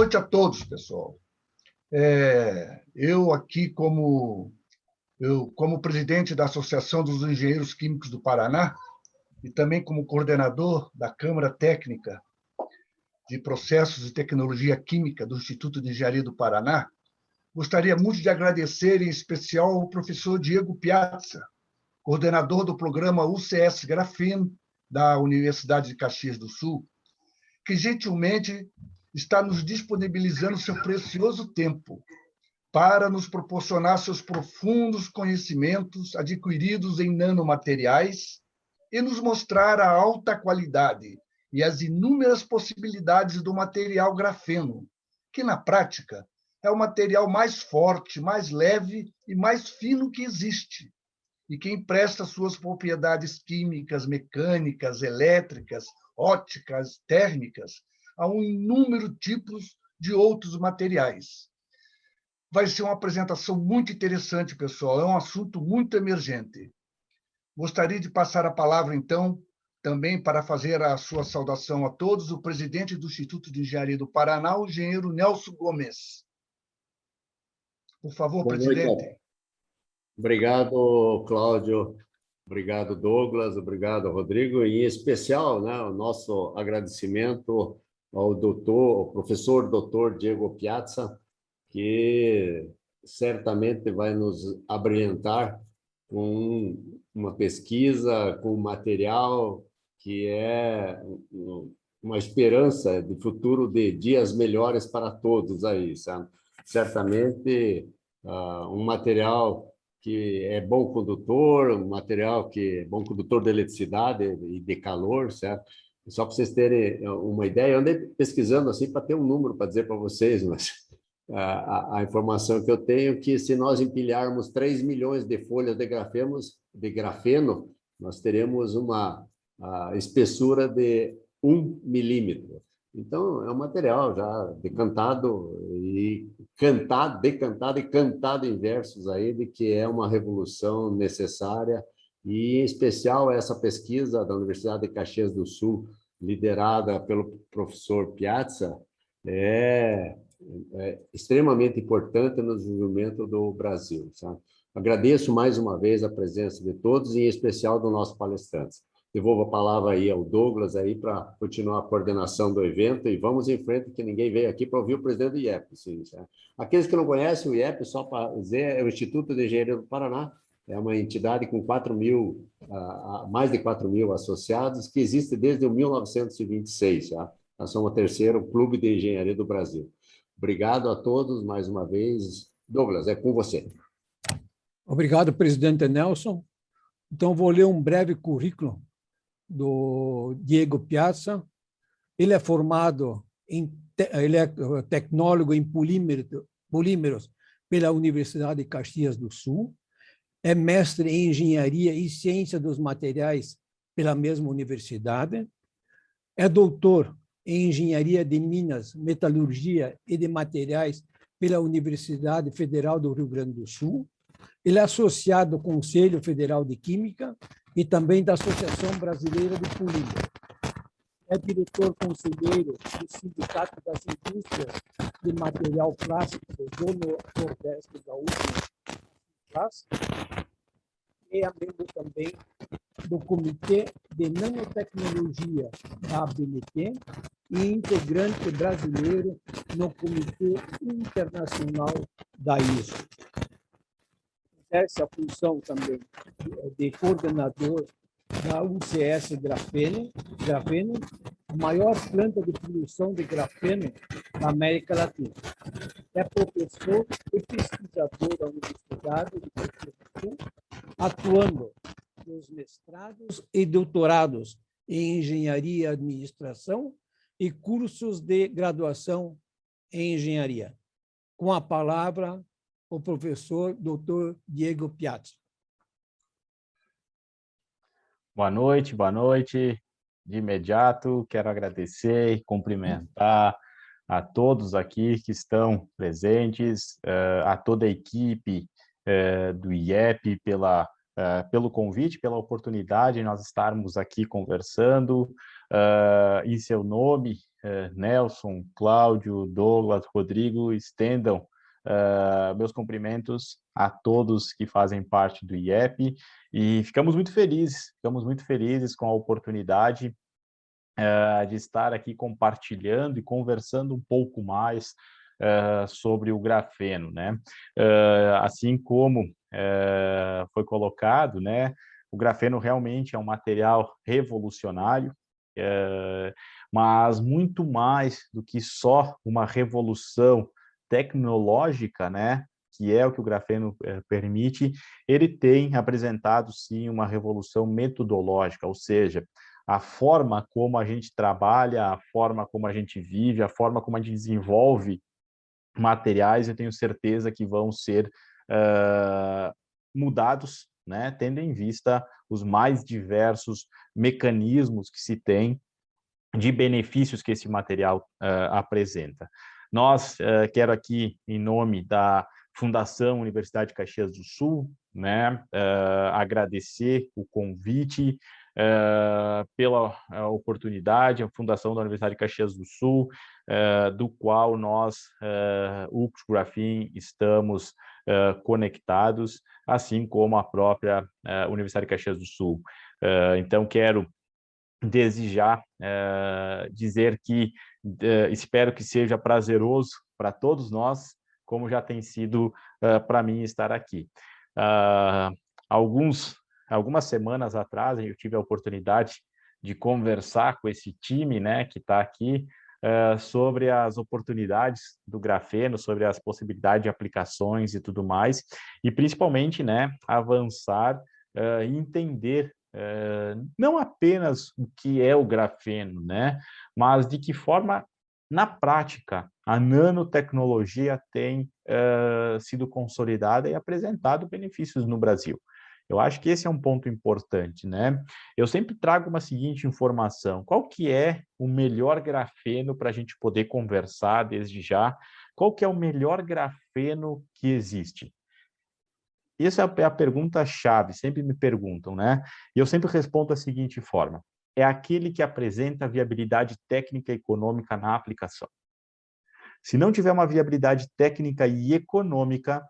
noite a todos, pessoal. Eu aqui, como presidente da Associação dos Engenheiros Químicos do Paraná e também como coordenador da Câmara Técnica de Processos e Tecnologia Química do Instituto de Engenharia do Paraná, gostaria muito de agradecer, em especial, ao professor Diego Piazza, coordenador do programa UCS Grafeno da Universidade de Caxias do Sul, que gentilmente está nos disponibilizando seu precioso tempo para nos proporcionar seus profundos conhecimentos adquiridos em nanomateriais e nos mostrar a alta qualidade e as inúmeras possibilidades do material grafeno, que, na prática, é o material mais forte, mais leve e mais fino que existe, e que empresta suas propriedades químicas, mecânicas, elétricas, ópticas, térmicas, a um inúmero tipos de outros materiais. Vai ser uma apresentação muito interessante, pessoal. É um assunto muito emergente. Gostaria de passar a palavra, então, também para fazer a sua saudação a todos, o presidente do Instituto de Engenharia do Paraná, o engenheiro Nelson Gomes. Por favor, Boa presidente. Noite. Obrigado, Cláudio. Obrigado, Douglas. Obrigado, Rodrigo. E, em especial, né, o nosso agradecimento ao professor doutor Diego Piazza, que certamente vai nos abrilhantar com uma pesquisa, com um material que é uma esperança de futuro de dias melhores para todos aí, sabe? Certamente, um material que é bom condutor, um material que é bom condutor de eletricidade e de calor, certo? Só para vocês terem uma ideia, eu andei pesquisando assim para ter um número para dizer para vocês, mas a informação que eu tenho é que se nós empilharmos 3 milhões de folhas de grafeno, nós teremos uma espessura de 1 milímetro. Então, é um material já decantado e cantado em versos aí de que é uma revolução necessária, e em especial essa pesquisa da Universidade de Caxias do Sul, liderada pelo professor Piazza, é extremamente importante no desenvolvimento do Brasil, sabe? Agradeço mais uma vez a presença de todos, e em especial do nosso palestrante. Devolvo a palavra aí ao Douglas aí para continuar a coordenação do evento, e vamos em frente, que ninguém veio aqui para ouvir o presidente do IEP. Sim, certo? Aqueles que não conhecem o IEP, só para dizer, é o Instituto de Engenharia do Paraná, é uma entidade com mais de 4 mil associados, que existe desde 1926. Já. Nós somos o terceiro clube de engenharia do Brasil. Obrigado a todos mais uma vez. Douglas, é com você. Obrigado, presidente Nelson. Então, vou ler um breve currículo do Diego Piazza. Ele é ele é tecnólogo em polímeros pela Universidade de Caxias do Sul, é mestre em Engenharia e Ciência dos Materiais pela mesma universidade, é doutor em Engenharia de Minas, Metalurgia e de Materiais pela Universidade Federal do Rio Grande do Sul. Ele é associado ao Conselho Federal de Química e também da Associação Brasileira de Polímeros. É diretor conselheiro do Sindicato das Indústrias de Material Plástico do Zona Nordeste Gaúcho, e é membro também do Comitê de Nanotecnologia da ABNT e integrante brasileiro no Comitê Internacional da ISO. Exerce a função também de coordenador da UCS Grafeno, a maior planta de produção de grafeno da América Latina. É professor e pesquisador da Universidade de Caxias do Sul, atuando nos mestrados e doutorados em Engenharia e Administração e cursos de graduação em Engenharia. Com a palavra, o professor Dr. Diego Piazza. Boa noite, boa noite. De imediato, quero agradecer e cumprimentar a todos aqui que estão presentes, a toda a equipe do IEP pelo convite, pela oportunidade de nós estarmos aqui conversando em seu nome, Nelson, Cláudio, Douglas, Rodrigo, estendam meus cumprimentos a todos que fazem parte do IEP, e ficamos muito felizes com a oportunidade de estar aqui compartilhando e conversando um pouco mais sobre o grafeno, né? Assim como foi colocado, né? O grafeno realmente é um material revolucionário, mas muito mais do que só uma revolução tecnológica, né? Que é o que o grafeno permite, ele tem apresentado, sim, uma revolução metodológica, ou seja, a forma como a gente trabalha, a forma como a gente vive, a forma como a gente desenvolve materiais, eu tenho certeza que vão ser mudados, né, tendo em vista os mais diversos mecanismos que se tem de benefícios que esse material apresenta. Nós, quero aqui, em nome da Fundação Universidade de Caxias do Sul, né, agradecer o convite, pela oportunidade, a Fundação da Universidade de Caxias do Sul, do qual nós, UX Grapheem, estamos conectados, assim como a própria Universidade de Caxias do Sul. Então, quero desde já dizer que espero que seja prazeroso para todos nós, como já tem sido para mim estar aqui. Algumas semanas atrás, eu tive a oportunidade de conversar com esse time, né, que está aqui, sobre as oportunidades do grafeno, sobre as possibilidades de aplicações e tudo mais, e principalmente, né, avançar e entender não apenas o que é o grafeno, né, mas de que forma, na prática, a nanotecnologia tem sido consolidada e apresentado benefícios no Brasil. Eu acho que esse é um ponto importante, né? Eu sempre trago uma seguinte informação: qual que é o melhor grafeno para a gente poder conversar desde já? Qual que é o melhor grafeno que existe? Essa é a pergunta-chave, sempre me perguntam, né? E eu sempre respondo da seguinte forma: é aquele que apresenta viabilidade técnica e econômica na aplicação. Se não tiver uma viabilidade técnica e econômica,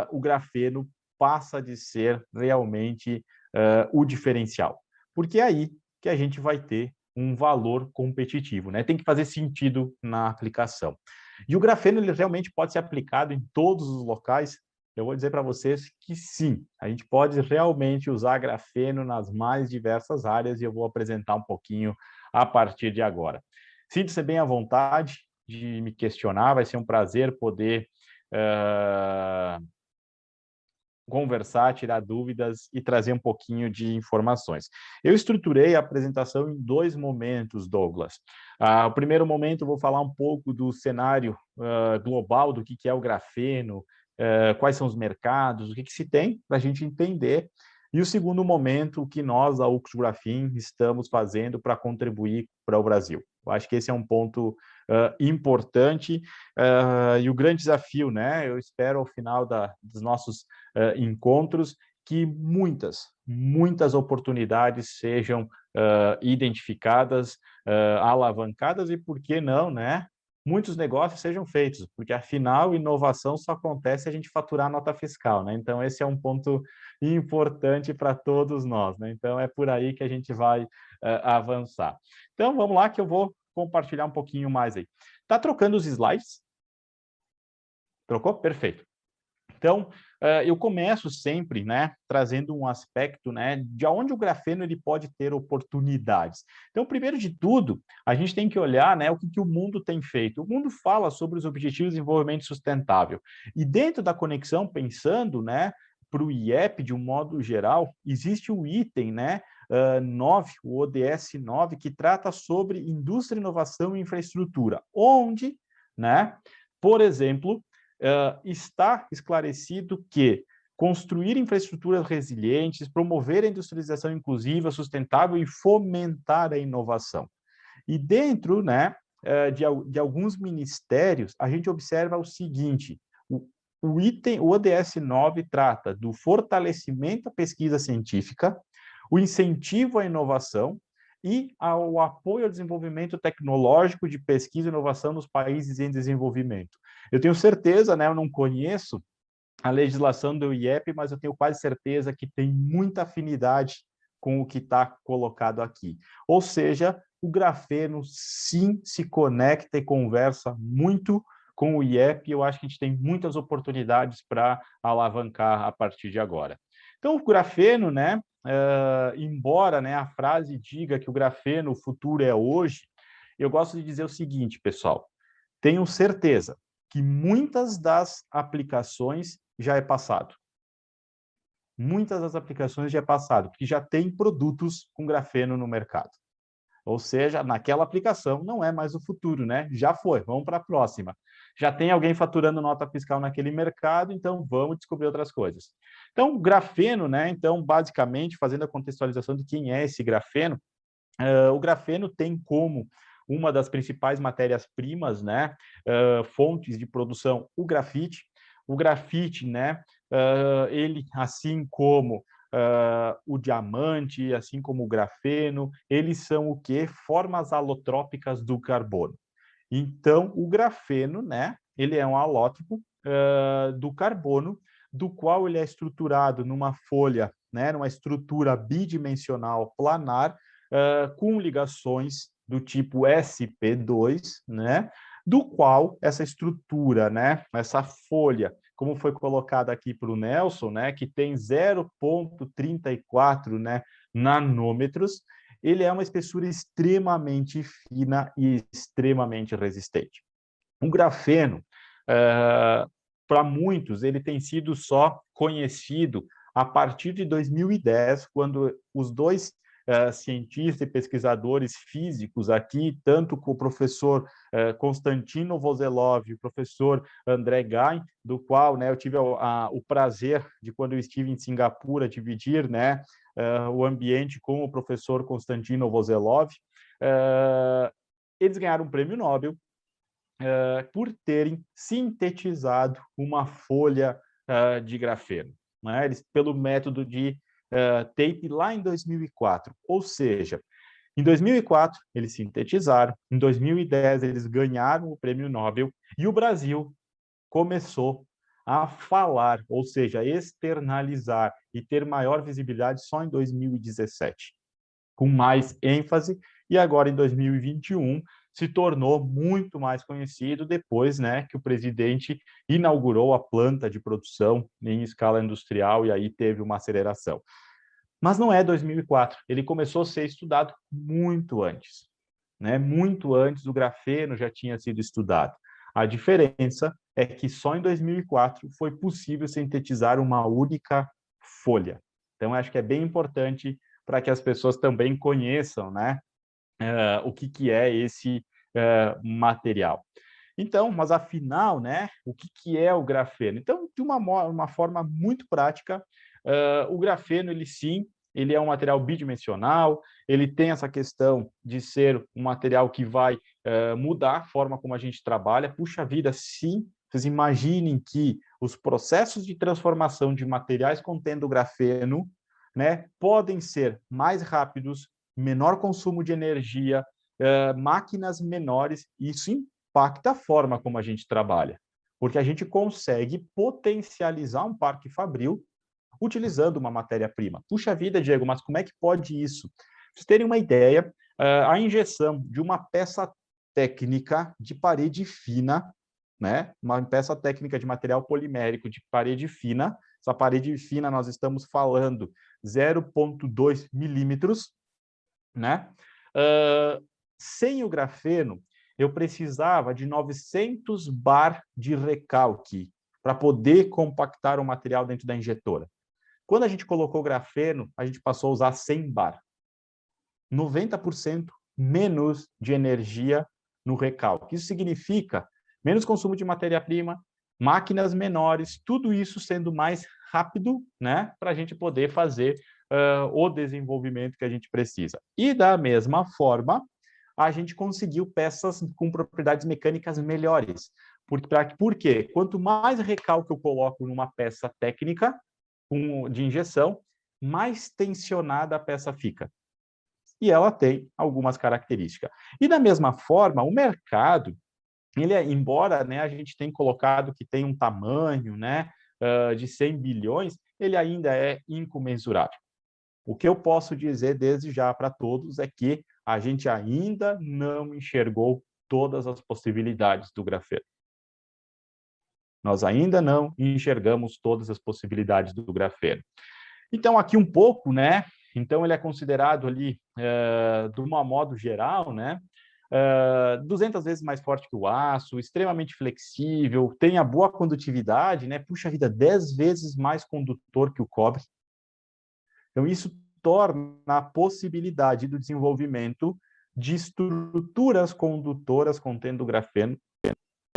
o grafeno passa de ser realmente o diferencial. Porque é aí que a gente vai ter um valor competitivo, né? Tem que fazer sentido na aplicação. E o grafeno, ele realmente pode ser aplicado em todos os locais. Eu vou dizer para vocês que sim, a gente pode realmente usar grafeno nas mais diversas áreas, e eu vou apresentar um pouquinho a partir de agora. Sinta-se bem à vontade de me questionar, vai ser um prazer poder conversar, tirar dúvidas e trazer um pouquinho de informações. Eu estruturei a apresentação em 2 momentos, Douglas. O primeiro momento eu vou falar um pouco do cenário global, do que é o grafeno, quais são os mercados, o que se tem para a gente entender. E o segundo momento, o que nós, da UX Grapheem, estamos fazendo para contribuir para o Brasil. Eu acho que esse é um ponto importante e o grande desafio, né? Eu espero, ao final dos nossos encontros, que muitas oportunidades sejam identificadas, alavancadas e, por que não, né? Muitos negócios sejam feitos, porque, afinal, inovação só acontece se a gente faturar a nota fiscal, né? Então, esse é um ponto importante para todos nós, né? Então, é por aí que a gente vai avançar. Então, vamos lá, que eu vou compartilhar um pouquinho mais aí. Tá trocando os slides? Trocou? Perfeito. Então, eu começo sempre, né, trazendo um aspecto, né, de onde o grafeno ele pode ter oportunidades. Então, primeiro de tudo, a gente tem que olhar, né, o que o mundo tem feito. O mundo fala sobre os Objetivos de Desenvolvimento Sustentável. E dentro da conexão, pensando, né, para o IEP de um modo geral, existe o item, né, 9, o ODS 9, que trata sobre indústria, inovação e infraestrutura, onde, né, por exemplo, está esclarecido que construir infraestruturas resilientes, promover a industrialização inclusiva, sustentável e fomentar a inovação. E dentro, né, de alguns ministérios, a gente observa o seguinte: o item, o ODS 9 trata do fortalecimento à pesquisa científica, o incentivo à inovação e ao apoio ao desenvolvimento tecnológico de pesquisa e inovação nos países em desenvolvimento. Eu tenho certeza, né, eu não conheço a legislação do IEP, mas eu tenho quase certeza que tem muita afinidade com o que está colocado aqui. Ou seja, o grafeno, sim, se conecta e conversa muito com o IEP, e eu acho que a gente tem muitas oportunidades para alavancar a partir de agora. Então, o grafeno, né, embora, né, a frase diga que o grafeno, o futuro é hoje, eu gosto de dizer o seguinte, pessoal, tenham certeza que muitas das aplicações já é passado. Muitas das aplicações já é passado, porque já tem produtos com grafeno no mercado. Ou seja, naquela aplicação não é mais o futuro, né? Já foi, vamos para a próxima. Já tem alguém faturando nota fiscal naquele mercado, então vamos descobrir outras coisas. Então, o grafeno, né? Então, basicamente, fazendo a contextualização de quem é esse grafeno, o grafeno tem como uma das principais matérias-primas, né? Fontes de produção, o grafite. O grafite, né? Ele, assim como o diamante, assim como o grafeno, eles são o quê? Formas alotrópicas do carbono. Então, o grafeno, né? Ele é um alótropo do carbono, do qual ele é estruturado numa folha, né? Numa estrutura bidimensional planar, com ligações do tipo sp2, né? Do qual essa estrutura, né? Essa folha, como foi colocado aqui para o Nelson, né? Que tem 0,34, né? Nanômetros, ele é uma espessura extremamente fina e extremamente resistente. O grafeno, para muitos, ele tem sido só conhecido a partir de 2010, quando os dois cientistas e pesquisadores físicos aqui, tanto com o professor Konstantino Vozelov e o professor André Gain, do qual, né, eu tive o prazer de, quando eu estive em Singapura, dividir, né, o ambiente com o professor Konstantino Vozelov. Eles ganharam um prêmio Nobel por terem sintetizado uma folha de grafeno, né? Eles, pelo método de tape lá em 2004. Ou seja, em 2004 eles sintetizaram, em 2010 eles ganharam o prêmio Nobel e o Brasil começou a falar, ou seja, externalizar e ter maior visibilidade só em 2017, com mais ênfase, e agora em 2021 se tornou muito mais conhecido depois, né, que o presidente inaugurou a planta de produção em escala industrial e aí teve uma aceleração. Mas não é 2004, ele começou a ser estudado muito antes, né? Muito antes o grafeno já tinha sido estudado. A diferença é que só em 2004 foi possível sintetizar uma única folha. Então, acho que é bem importante para que as pessoas também conheçam, né, o que é esse material. Então, mas afinal, né, o que é o grafeno? Então, de uma forma muito prática, o grafeno, ele sim, ele é um material bidimensional, ele tem essa questão de ser um material que vai mudar a forma como a gente trabalha. Puxa vida, sim, vocês imaginem que os processos de transformação de materiais contendo grafeno, né, podem ser mais rápidos, menor consumo de energia, máquinas menores, isso impacta a forma como a gente trabalha, porque a gente consegue potencializar um parque fabril utilizando uma matéria-prima. Puxa vida, Diego, mas como é que pode isso? Para vocês terem uma ideia, a injeção de uma peça técnica de parede fina, né? Uma peça técnica de material polimérico de parede fina, essa parede fina nós estamos falando 0,2 milímetros, né? Sem o grafeno, eu precisava de 900 bar de recalque para poder compactar o material dentro da injetora. Quando a gente colocou grafeno, a gente passou a usar 100 bar. 90% menos de energia no recalque. Isso significa menos consumo de matéria-prima, máquinas menores, tudo isso sendo mais rápido, né, para a gente poder fazer o desenvolvimento que a gente precisa. E da mesma forma, a gente conseguiu peças com propriedades mecânicas melhores. Por quê? Quanto mais recalque eu coloco numa peça técnica de injeção, mais tensionada a peça fica. e ela tem algumas características. E da mesma forma, o mercado, embora, né, a gente tenha colocado que tem um tamanho, né, de 100 bilhões, ele ainda é incomensurável. O que eu posso dizer desde já para todos é que a gente ainda não enxergou todas as possibilidades do grafeno. Nós ainda não enxergamos todas as possibilidades do grafeno. Então, aqui um pouco, né? Então, ele é considerado ali, de um modo geral, né? 200 vezes mais forte que o aço, extremamente flexível, tem a boa condutividade, né? Puxa vida, 10 vezes mais condutor que o cobre. Então, isso torna a possibilidade do desenvolvimento de estruturas condutoras contendo grafeno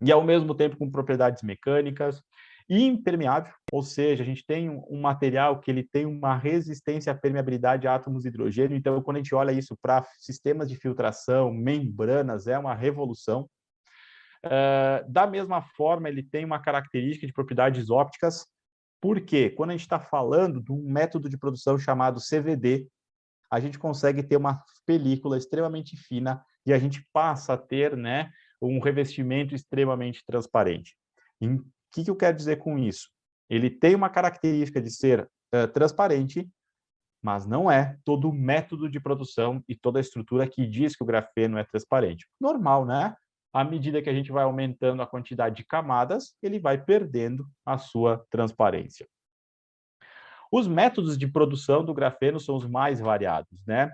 e, ao mesmo tempo, com propriedades mecânicas, e impermeável, ou seja, a gente tem um material que ele tem uma resistência à permeabilidade a átomos de hidrogênio, então, quando a gente olha isso para sistemas de filtração, membranas, é uma revolução. Da mesma forma, ele tem uma característica de propriedades ópticas, porque quando a gente está falando de um método de produção chamado CVD, a gente consegue ter uma película extremamente fina e a gente passa a ter, né, um revestimento extremamente transparente. O que eu quero dizer com isso? Ele tem uma característica de ser transparente, mas não é todo o método de produção e toda a estrutura que diz que o grafeno é transparente. Normal, né? À medida que a gente vai aumentando a quantidade de camadas, ele vai perdendo a sua transparência. Os métodos de produção do grafeno são os mais variados, né?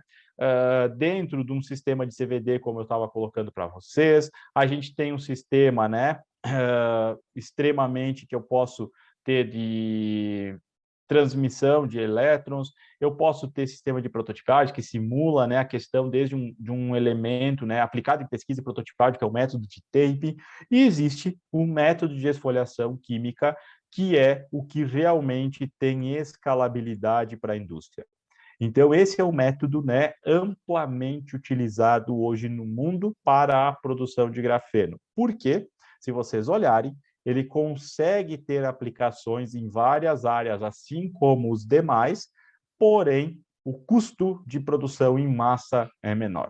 Dentro de um sistema de CVD, como eu estava colocando para vocês, a gente tem um sistema, né, extremamente que eu posso ter de transmissão de elétrons, eu posso ter sistema de prototipagem que simula, né, a questão desde de um elemento, né, aplicado em pesquisa e prototipagem, que é o método de tape, e existe um método de esfoliação química, que é o que realmente tem escalabilidade para a indústria. Então, esse é o método, né, amplamente utilizado hoje no mundo para a produção de grafeno. Por quê? Se vocês olharem, ele consegue ter aplicações em várias áreas, assim como os demais, porém, o custo de produção em massa é menor.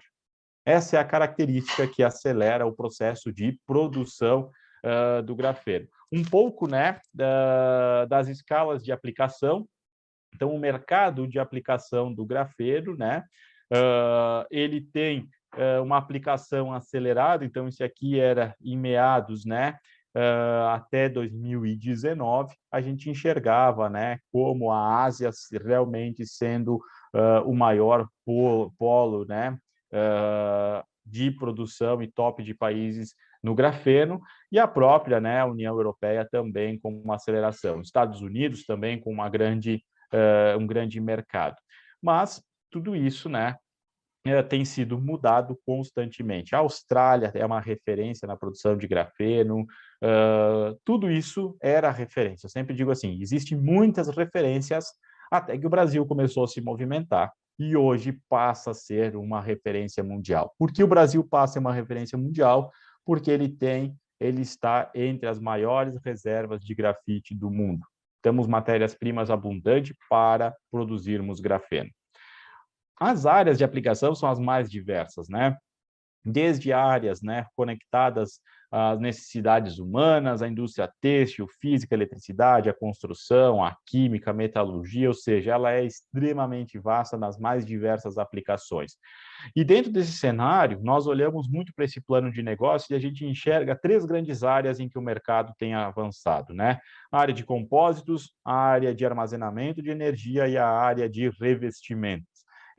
Essa é a característica que acelera o processo de produção do grafeno. Um pouco, né, das escalas de aplicação. Então, o mercado de aplicação do grafeno, né, ele tem uma aplicação acelerada, então, isso aqui era em meados, né, até 2019, a gente enxergava, né, como a Ásia realmente sendo o maior polo, né, de produção e top de países no grafeno, e a própria, né, União Europeia também com uma aceleração. Estados Unidos também com uma grande, um grande mercado. Mas tudo isso, né, tem sido mudado constantemente. A Austrália é uma referência na produção de grafeno, tudo isso era referência. Eu sempre digo assim, existem muitas referências até que o Brasil começou a se movimentar e hoje passa a ser uma referência mundial. Por que o Brasil passa a ser uma referência mundial? Porque ele está entre as maiores reservas de grafite do mundo. Temos matérias-primas abundantes para produzirmos grafeno. As áreas de aplicação são as mais diversas, né? Desde áreas, né, conectadas às necessidades humanas, à indústria têxtil, física, eletricidade, a construção, a química, a metalurgia, ou seja, ela é extremamente vasta nas mais diversas aplicações. E dentro desse cenário, nós olhamos muito para esse plano de negócio e a gente enxerga 3 grandes áreas em que o mercado tem avançado, né? A área de compósitos, a área de armazenamento de energia e a área de revestimentos.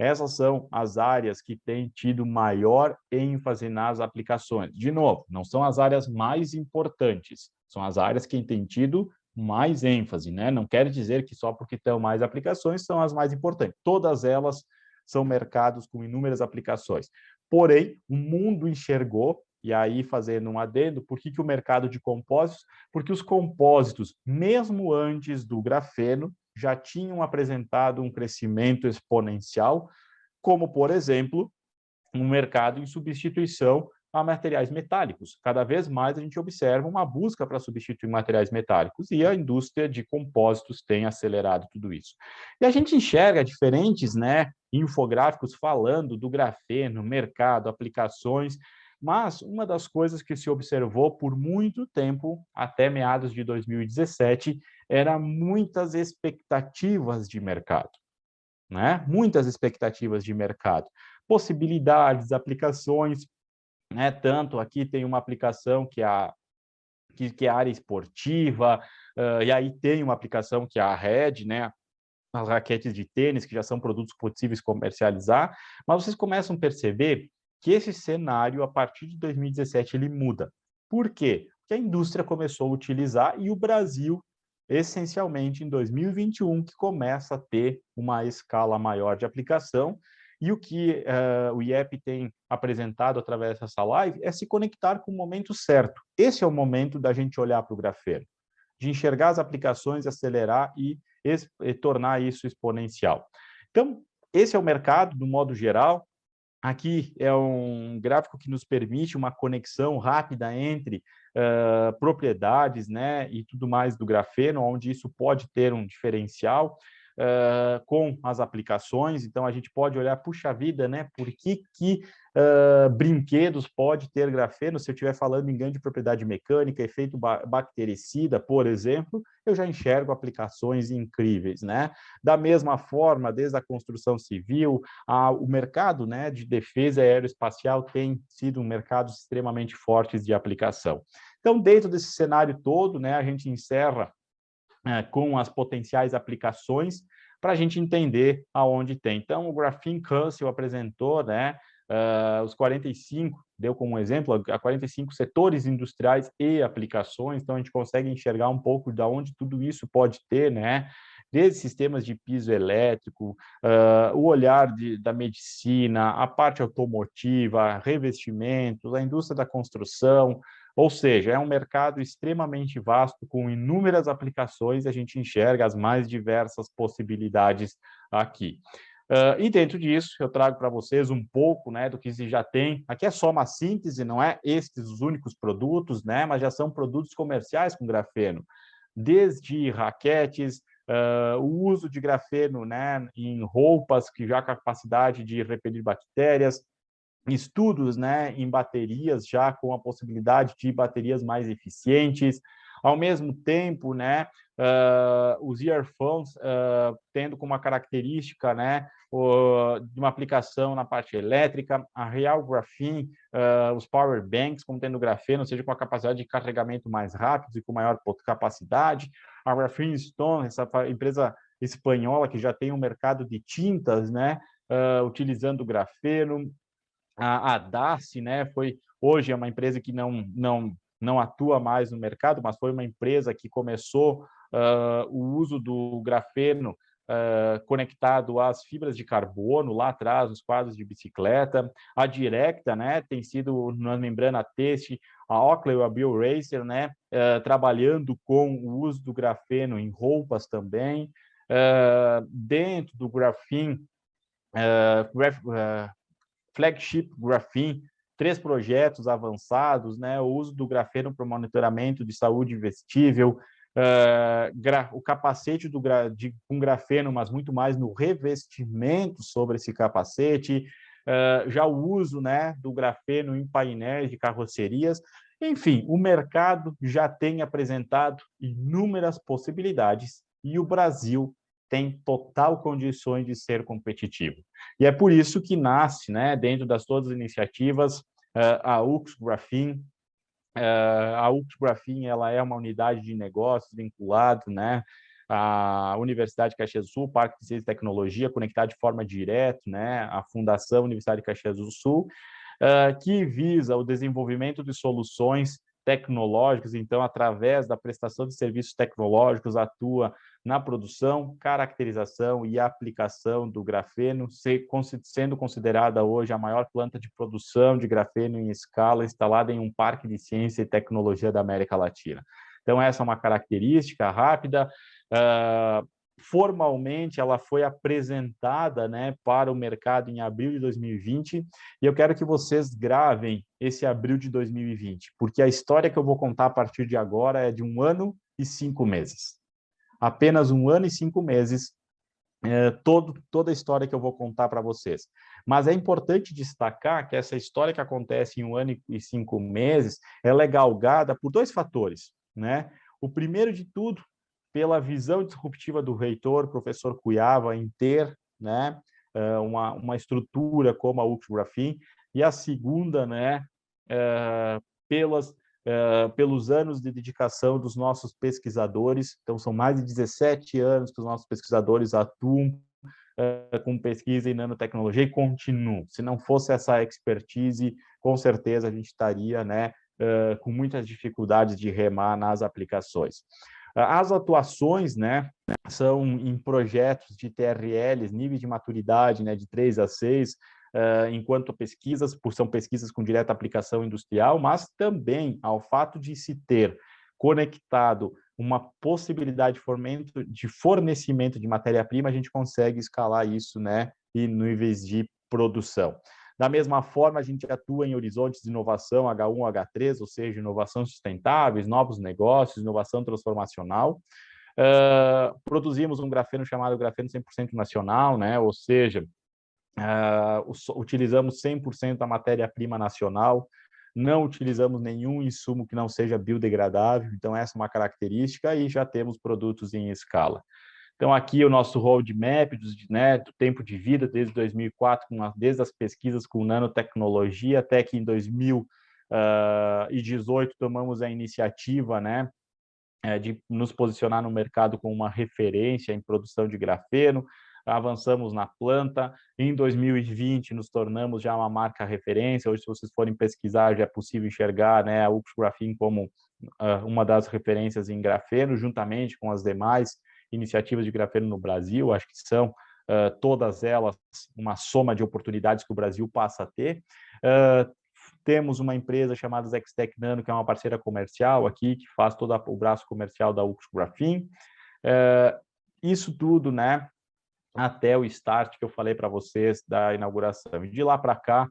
Essas são as áreas que têm tido maior ênfase nas aplicações. De novo, não são as áreas mais importantes, são as áreas que têm tido mais ênfase, né? Não quer dizer que só porque estão mais aplicações são as mais importantes. Todas elas são mercados com inúmeras aplicações. Porém, o mundo enxergou, e aí fazendo um adendo, por que o mercado de compósitos? Porque os compósitos, mesmo antes do grafeno, já tinham apresentado um crescimento exponencial, como, por exemplo, um mercado em substituição a materiais metálicos. Cada vez mais a gente observa uma busca para substituir materiais metálicos e a indústria de compósitos tem acelerado tudo isso. E a gente enxerga diferentes, né, infográficos falando do grafeno, mercado, aplicações, mas uma das coisas que se observou por muito tempo, até meados de 2017, era muitas expectativas de mercado, né? Muitas expectativas de mercado, possibilidades, aplicações, né? Tanto aqui tem uma aplicação que é a área esportiva, e aí tem uma aplicação que é a Red, né? As raquetes de tênis, que já são produtos possíveis comercializar, mas vocês começam a perceber que esse cenário, a partir de 2017, ele muda. Por quê? Porque a indústria começou a utilizar e o Brasil, essencialmente em 2021, que começa a ter uma escala maior de aplicação, e o que o IEP tem apresentado através dessa live é se conectar com o momento certo. Esse é o momento da gente olhar para o grafeno, de enxergar as aplicações, acelerar e tornar isso exponencial. Então, esse é o mercado, do modo geral. Aqui é um gráfico que nos permite uma conexão rápida entre propriedades, né, e tudo mais do grafeno, onde isso pode ter um diferencial com as aplicações. Então, a gente pode olhar, puxa vida, né, por que brinquedos pode ter grafeno? Se eu estiver falando em ganho de propriedade mecânica, efeito bactericida, por exemplo, eu já enxergo aplicações incríveis, né? Da mesma forma, desde a construção civil, o mercado, né, de defesa aeroespacial tem sido um mercado extremamente forte de aplicação. Então, dentro desse cenário todo, né, a gente encerra com as potenciais aplicações para a gente entender aonde tem. Então, o Graphene Council apresentou, né, os 45, deu como exemplo, a 45 setores industriais e aplicações, então a gente consegue enxergar um pouco de onde tudo isso pode ter, né, desde sistemas de piso elétrico, o olhar da medicina, a parte automotiva, revestimentos, a indústria da construção, ou seja, é um mercado extremamente vasto, com inúmeras aplicações, a gente enxerga as mais diversas possibilidades aqui. E dentro disso, eu trago para vocês um pouco, né, do que se já tem. Aqui é só uma síntese, não é estes os únicos produtos, né, mas já são produtos comerciais com grafeno. Desde raquetes, o uso de grafeno, né, em roupas que já com a capacidade de repelir bactérias, estudos, né, em baterias, já com a possibilidade de baterias mais eficientes. Ao mesmo tempo, né, os earphones tendo como uma característica, né, de uma aplicação na parte elétrica, a Real Graphene, os power banks contendo grafeno, ou seja, com a capacidade de carregamento mais rápido e com maior capacidade. A Graphene Stone, essa empresa espanhola que já tem um mercado de tintas, né, utilizando grafeno. A Daci, né, hoje é uma empresa que não atua mais no mercado, mas foi uma empresa que começou o uso do grafeno conectado às fibras de carbono, lá atrás, nos quadros de bicicleta. A Directa, né, tem sido na membrana têxtil, a Oakley, a BioRacer, né, trabalhando com o uso do grafeno em roupas também. Dentro do Graphene, Flagship Graphene, 3 projetos avançados, né? O uso do grafeno para o monitoramento de saúde vestível, o capacete com grafeno, mas muito mais no revestimento sobre esse capacete, já o uso, né, do grafeno em painéis de carrocerias. Enfim, o mercado já tem apresentado inúmeras possibilidades e o Brasil tem total condições de ser competitivo. E é por isso que nasce, né, dentro das todas as iniciativas, a UX Graphene. A UX Graphene, ela é uma unidade de negócios vinculada, né, à Universidade de Caxias do Sul, Parque de Ciência e Tecnologia, conectada de forma direta, né, à Fundação Universidade de Caxias do Sul, que visa o desenvolvimento de soluções tecnológicas. Então, através da prestação de serviços tecnológicos, atua na produção, caracterização e aplicação do grafeno, sendo considerada hoje a maior planta de produção de grafeno em escala, instalada em um parque de ciência e tecnologia da América Latina. Então, essa é uma característica rápida. formalmente, ela foi apresentada, né, para o mercado em abril de 2020, e eu quero que vocês gravem esse abril de 2020, porque a história que eu vou contar a partir de agora é de 1 ano e 5 meses. Apenas 1 ano e 5 meses, toda a história que eu vou contar para vocês. Mas é importante destacar que essa história que acontece em 1 ano e 5 meses, ela é galgada por 2 fatores, né? O primeiro de tudo, pela visão disruptiva do reitor, professor Cuyava, em ter, né, uma estrutura como a UX-Graphin, e a segunda, né, pelos anos de dedicação dos nossos pesquisadores. Então, são mais de 17 anos que os nossos pesquisadores atuam com pesquisa em nanotecnologia e continuam. Se não fosse essa expertise, com certeza a gente estaria, né, com muitas dificuldades de remar nas aplicações. As atuações, né, são em projetos de TRLs, níveis de maturidade, né, de 3 a 6, enquanto pesquisas, são pesquisas com direta aplicação industrial, mas também ao fato de se ter conectado uma possibilidade de fornecimento de matéria-prima, a gente consegue escalar isso, né, em níveis de produção. Da mesma forma, a gente atua em horizontes de inovação H1, H3, ou seja, inovação sustentáveis, novos negócios, inovação transformacional. Produzimos um grafeno chamado grafeno 100% nacional, né, ou seja, utilizamos 100% da matéria-prima nacional, não utilizamos nenhum insumo que não seja biodegradável, então essa é uma característica, e já temos produtos em escala. Então, aqui o nosso roadmap, né, do tempo de vida, desde 2004, desde as pesquisas com nanotecnologia, até que em 2018 tomamos a iniciativa, né, de nos posicionar no mercado como uma referência em produção de grafeno, avançamos na planta. Em 2020, nos tornamos já uma marca referência. Hoje, se vocês forem pesquisar, já é possível enxergar, né, a UX-Graphin como uma das referências em grafeno, juntamente com as demais iniciativas de grafeno no Brasil. Acho que são todas elas uma soma de oportunidades que o Brasil passa a ter. Temos uma empresa chamada Zextec Nano, que é uma parceira comercial aqui, que faz todo o braço comercial da UX-Graphin. Isso tudo, né, até o start que eu falei para vocês da inauguração. E de lá para cá,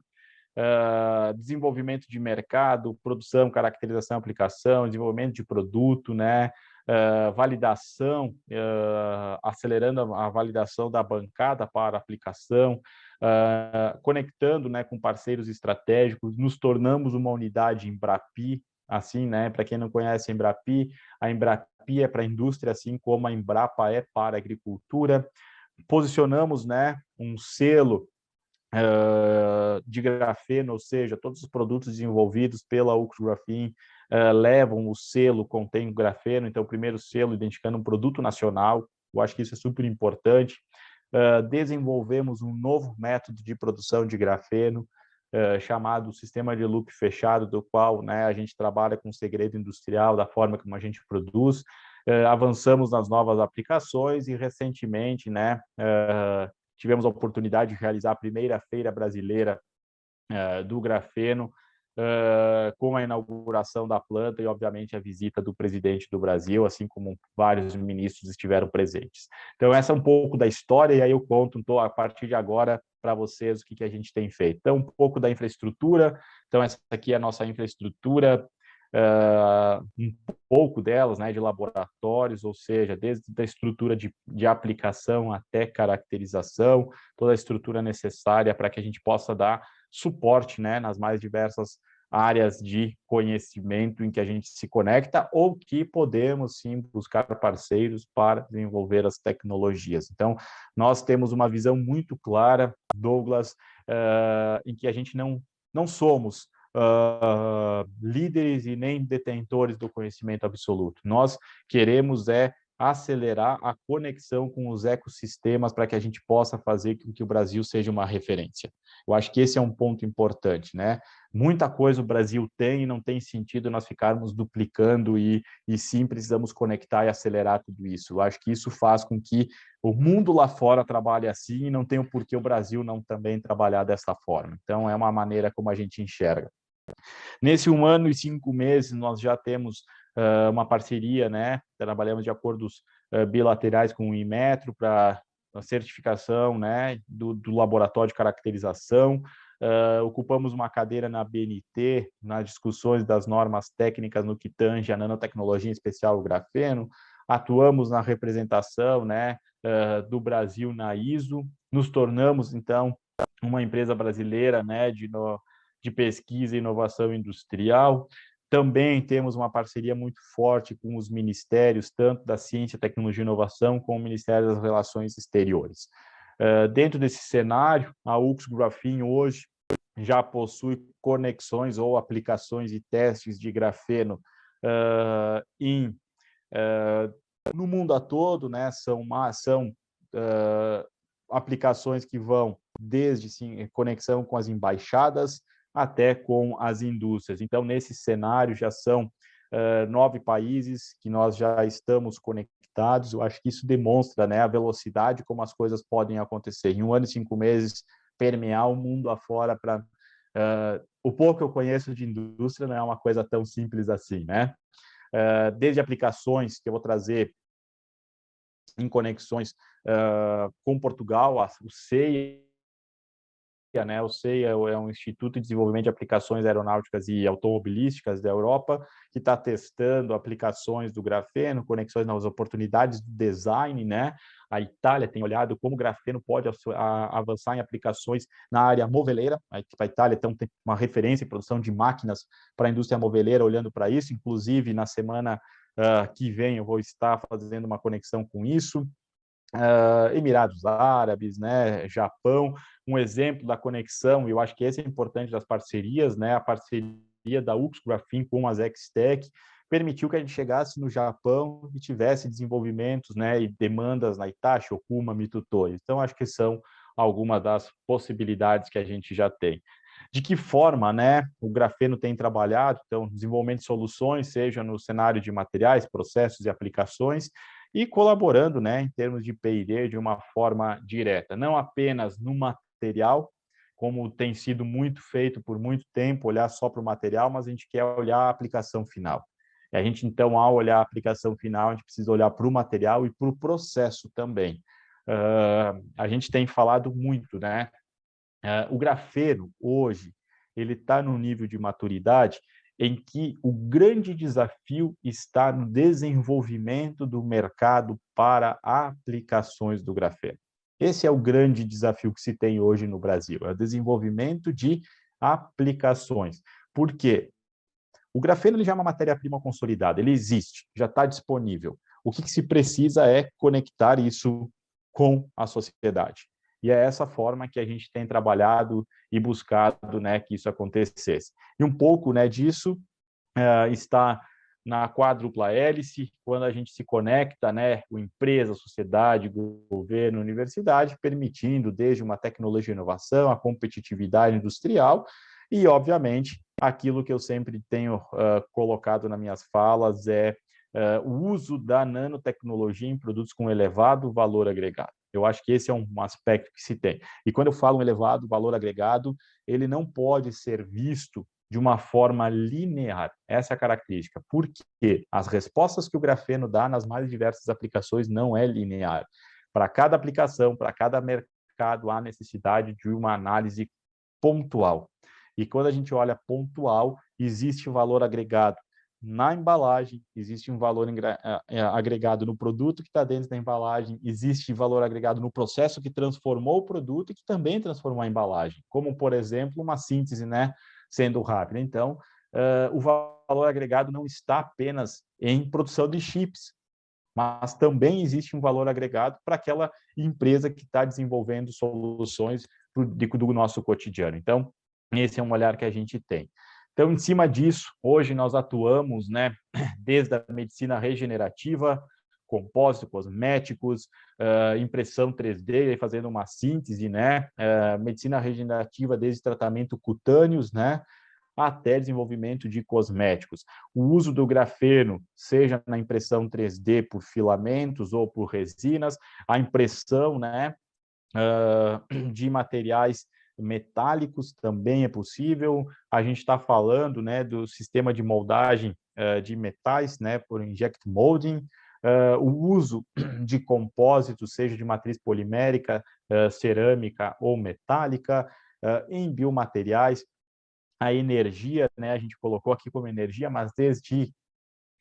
desenvolvimento de mercado, produção, caracterização, aplicação, desenvolvimento de produto, né, validação, acelerando a validação da bancada para aplicação, conectando, né, com parceiros estratégicos, nos tornamos uma unidade Embrapi, assim, né, para quem não conhece a Embrapi é para a indústria, assim como a Embrapa é para a agricultura. Posicionamos, né, um selo de grafeno, ou seja, todos os produtos desenvolvidos pela UX-Graphin levam o selo contém grafeno, então o primeiro selo identificando um produto nacional. Eu acho que isso é super importante. Desenvolvemos um novo método de produção de grafeno, chamado sistema de loop fechado, do qual, né, a gente trabalha com segredo industrial da forma como a gente produz. Avançamos nas novas aplicações e recentemente, né, tivemos a oportunidade de realizar a primeira feira brasileira do grafeno, com a inauguração da planta e, obviamente, a visita do presidente do Brasil, assim como vários ministros estiveram presentes. Então, essa é um pouco da história, e aí eu conto a partir de agora para vocês o que a gente tem feito. Então, um pouco da infraestrutura. Então, essa aqui é a nossa infraestrutura, um pouco delas, né, de laboratórios, ou seja, desde a estrutura de aplicação até caracterização, toda a estrutura necessária para que a gente possa dar suporte, né, nas mais diversas áreas de conhecimento em que a gente se conecta, ou que podemos, sim, buscar parceiros para desenvolver as tecnologias. Então, nós temos uma visão muito clara, Douglas, em que a gente não somos líderes e nem detentores do conhecimento absoluto. Nós queremos acelerar a conexão com os ecossistemas para que a gente possa fazer com que o Brasil seja uma referência. Eu acho que esse é um ponto importante, né? Muita coisa o Brasil tem e não tem sentido nós ficarmos duplicando e sim precisamos conectar e acelerar tudo isso. Eu acho que isso faz com que o mundo lá fora trabalhe assim e não tem o porquê o Brasil não também trabalhar dessa forma. Então, é uma maneira como a gente enxerga. Nesse 1 ano e 5 meses, nós já temos uma parceria, né? Trabalhamos de acordos bilaterais com o Inmetro para a certificação, né, do laboratório de caracterização. Ocupamos uma cadeira na BNT, nas discussões das normas técnicas no que tange a nanotecnologia, em especial o grafeno. Atuamos na representação, né, do Brasil na ISO. Nos tornamos, então, uma empresa brasileira, né, de pesquisa e inovação industrial. Também temos uma parceria muito forte com os ministérios, tanto da Ciência, Tecnologia e Inovação, como o Ministério das Relações Exteriores. Dentro desse cenário, a UX Grapheene hoje já possui conexões ou aplicações e testes de grafeno no mundo todo, né? São aplicações que vão desde sim, conexão com as embaixadas até com as indústrias. Então, nesse cenário, já são 9 países que nós já estamos conectados. Eu acho que isso demonstra, né, a velocidade como as coisas podem acontecer. Em 1 ano e 5 meses, permear o mundo afora para... o pouco que eu conheço de indústria não é uma coisa tão simples assim, né? Desde aplicações que eu vou trazer em conexões com Portugal, o CEIA, né? O CEIA é um Instituto de Desenvolvimento de Aplicações Aeronáuticas e Automobilísticas da Europa, que está testando aplicações do grafeno, conexões nas oportunidades do design, né? A Itália tem olhado como o grafeno pode avançar em aplicações na área moveleira. A Itália então, tem uma referência em produção de máquinas para a indústria moveleira, olhando para isso. Inclusive, na semana que vem, eu vou estar fazendo uma conexão com isso. Emirados Árabes, né, Japão, um exemplo da conexão, e eu acho que esse é importante das parcerias, né, a parceria da UX Grapheene com a Zextec permitiu que a gente chegasse no Japão e tivesse desenvolvimentos, né, e demandas na Hitachi, Okuma, Mitutoyo. Então, acho que são algumas das possibilidades que a gente já tem. De que forma, né, o grafeno tem trabalhado? Então, desenvolvimento de soluções, seja no cenário de materiais, processos e aplicações, e colaborando, né, em termos de P&D de uma forma direta, não apenas no material, como tem sido muito feito por muito tempo, olhar só para o material, mas a gente quer olhar a aplicação final. E a gente, então, ao olhar a aplicação final, a gente precisa olhar para o material e para o processo também. A gente tem falado muito, né? O grafeno, hoje, ele está no nível de maturidade em que o grande desafio está no desenvolvimento do mercado para aplicações do grafeno. Esse é o grande desafio que se tem hoje no Brasil, é o desenvolvimento de aplicações. Por quê? O grafeno ele já é uma matéria-prima consolidada, ele existe, já está disponível. O que se precisa é conectar isso com a sociedade. E é essa forma que a gente tem trabalhado e buscado, né, que isso acontecesse. E um pouco, né, disso está na quádrupla hélice, quando a gente se conecta, né, com empresa, sociedade, governo, universidade, permitindo desde uma tecnologia e inovação, a competitividade industrial e, obviamente, aquilo que eu sempre tenho colocado nas minhas falas é o uso da nanotecnologia em produtos com elevado valor agregado. Eu acho que esse é um aspecto que se tem. E quando eu falo um elevado valor agregado, ele não pode ser visto de uma forma linear. Essa é a característica. Porque as respostas que o grafeno dá nas mais diversas aplicações não é linear. Para cada aplicação, para cada mercado, há necessidade de uma análise pontual. E quando a gente olha pontual, existe um valor agregado na embalagem, existe um valor agregado no produto que está dentro da embalagem, existe valor agregado no processo que transformou o produto e que também transformou a embalagem, como, por exemplo, uma síntese, né, sendo rápida. Então, o valor agregado não está apenas em produção de chips, mas também existe um valor agregado para aquela empresa que está desenvolvendo soluções do nosso cotidiano. Então, esse é um olhar que a gente tem. Então, em cima disso, hoje nós atuamos, né, desde a medicina regenerativa, compósito, cosméticos, impressão 3D, fazendo uma síntese, né, medicina regenerativa desde tratamento cutâneos, né, até desenvolvimento de cosméticos. O uso do grafeno, seja na impressão 3D por filamentos ou por resinas, a impressão, né, de materiais metálicos também é possível. A gente está falando, né, do sistema de moldagem de metais, né, por inject molding, o uso de compósitos, seja de matriz polimérica, cerâmica ou metálica, em biomateriais, a energia, né, a gente colocou aqui como energia, mas desde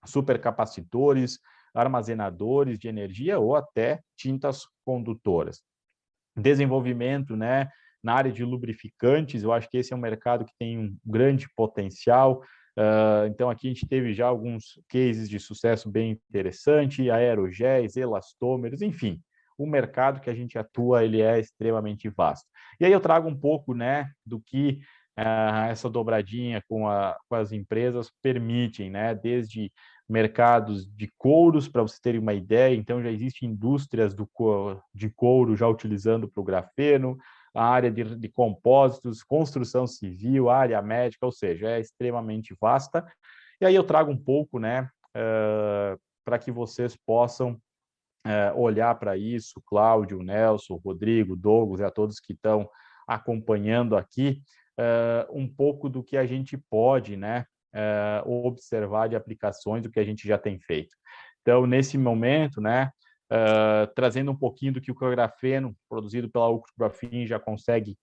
supercapacitores, armazenadores de energia ou até tintas condutoras. Desenvolvimento, né, na área de lubrificantes, eu acho que esse é um mercado que tem um grande potencial. Então, aqui a gente teve já alguns cases de sucesso bem interessante, aerogéis, elastômeros, enfim, o mercado que a gente atua, ele é extremamente vasto. E aí eu trago um pouco, né, do que essa dobradinha com as empresas permitem, né, desde mercados de couros, para vocês terem uma ideia, então já existem indústrias de couro já utilizando para o grafeno, a área de compósitos, construção civil, área médica, ou seja, é extremamente vasta. E aí eu trago um pouco, né, para que vocês possam olhar para isso, Cláudio, Nelson, Rodrigo, Douglas e a todos que estão acompanhando aqui, um pouco do que a gente pode, né, observar de aplicações do que a gente já tem feito. Então, nesse momento, né, trazendo um pouquinho do que o grafeno produzido pela Ucrografin já consegue,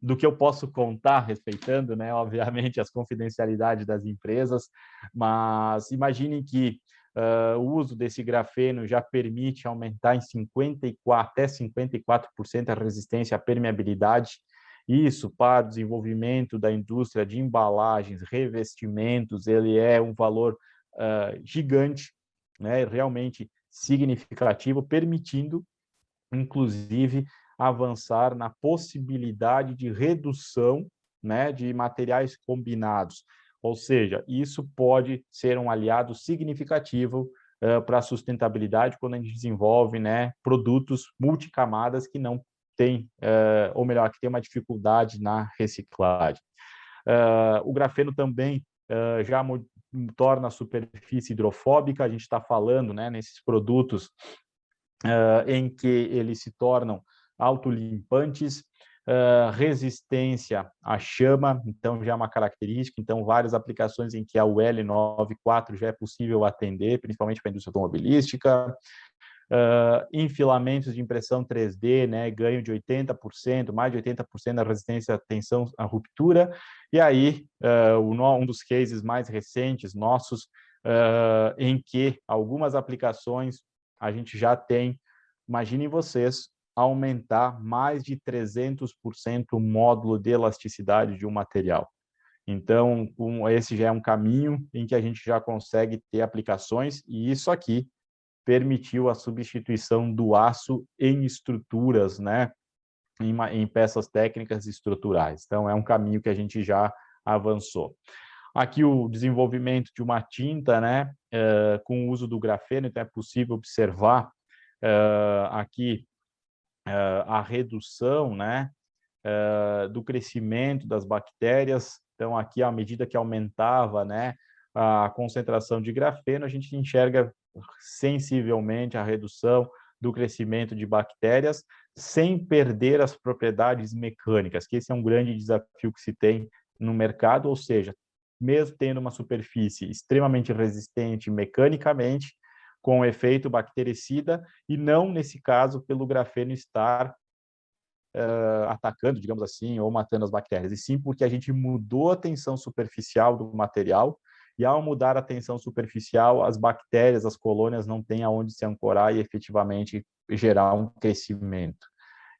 do que eu posso contar, respeitando, né, obviamente, as confidencialidades das empresas, mas imaginem que o uso desse grafeno já permite aumentar em 54, até 54% a resistência à permeabilidade. Isso, para o desenvolvimento da indústria de embalagens, revestimentos, ele é um valor gigante, né, realmente significativo, permitindo, inclusive, avançar na possibilidade de redução, né, de materiais combinados. Ou seja, isso pode ser um aliado significativo para a sustentabilidade quando a gente desenvolve, né, produtos multicamadas que não tem, ou melhor, que tem uma dificuldade na reciclagem. O grafeno também já torna a superfície hidrofóbica, a gente está falando, né, nesses produtos em que eles se tornam autolimpantes, resistência à chama, então já é uma característica, então várias aplicações em que a UL94 já é possível atender, principalmente para a indústria automobilística, enfilamentos de impressão 3D, né, ganho de 80%, mais de 80% da resistência à tensão, à ruptura, e aí um dos cases mais recentes nossos, em que algumas aplicações a gente já tem, imaginem vocês, aumentar mais de 300% o módulo de elasticidade de um material. Então, esse já é um caminho em que a gente já consegue ter aplicações, e isso aqui permitiu a substituição do aço em estruturas, né, em peças técnicas e estruturais. Então, é um caminho que a gente já avançou. Aqui o desenvolvimento de uma tinta, né, com o uso do grafeno, então é possível observar aqui a redução, né, do crescimento das bactérias. Então, aqui, à medida que aumentava, né, a concentração de grafeno, a gente enxerga sensivelmente a redução do crescimento de bactérias, sem perder as propriedades mecânicas, que esse é um grande desafio que se tem no mercado, ou seja, mesmo tendo uma superfície extremamente resistente mecanicamente, com efeito bactericida, e não, nesse caso, pelo grafeno estar atacando, digamos assim, ou matando as bactérias, e sim porque a gente mudou a tensão superficial do material, e ao mudar a tensão superficial, as bactérias, as colônias não têm aonde se ancorar e efetivamente gerar um crescimento.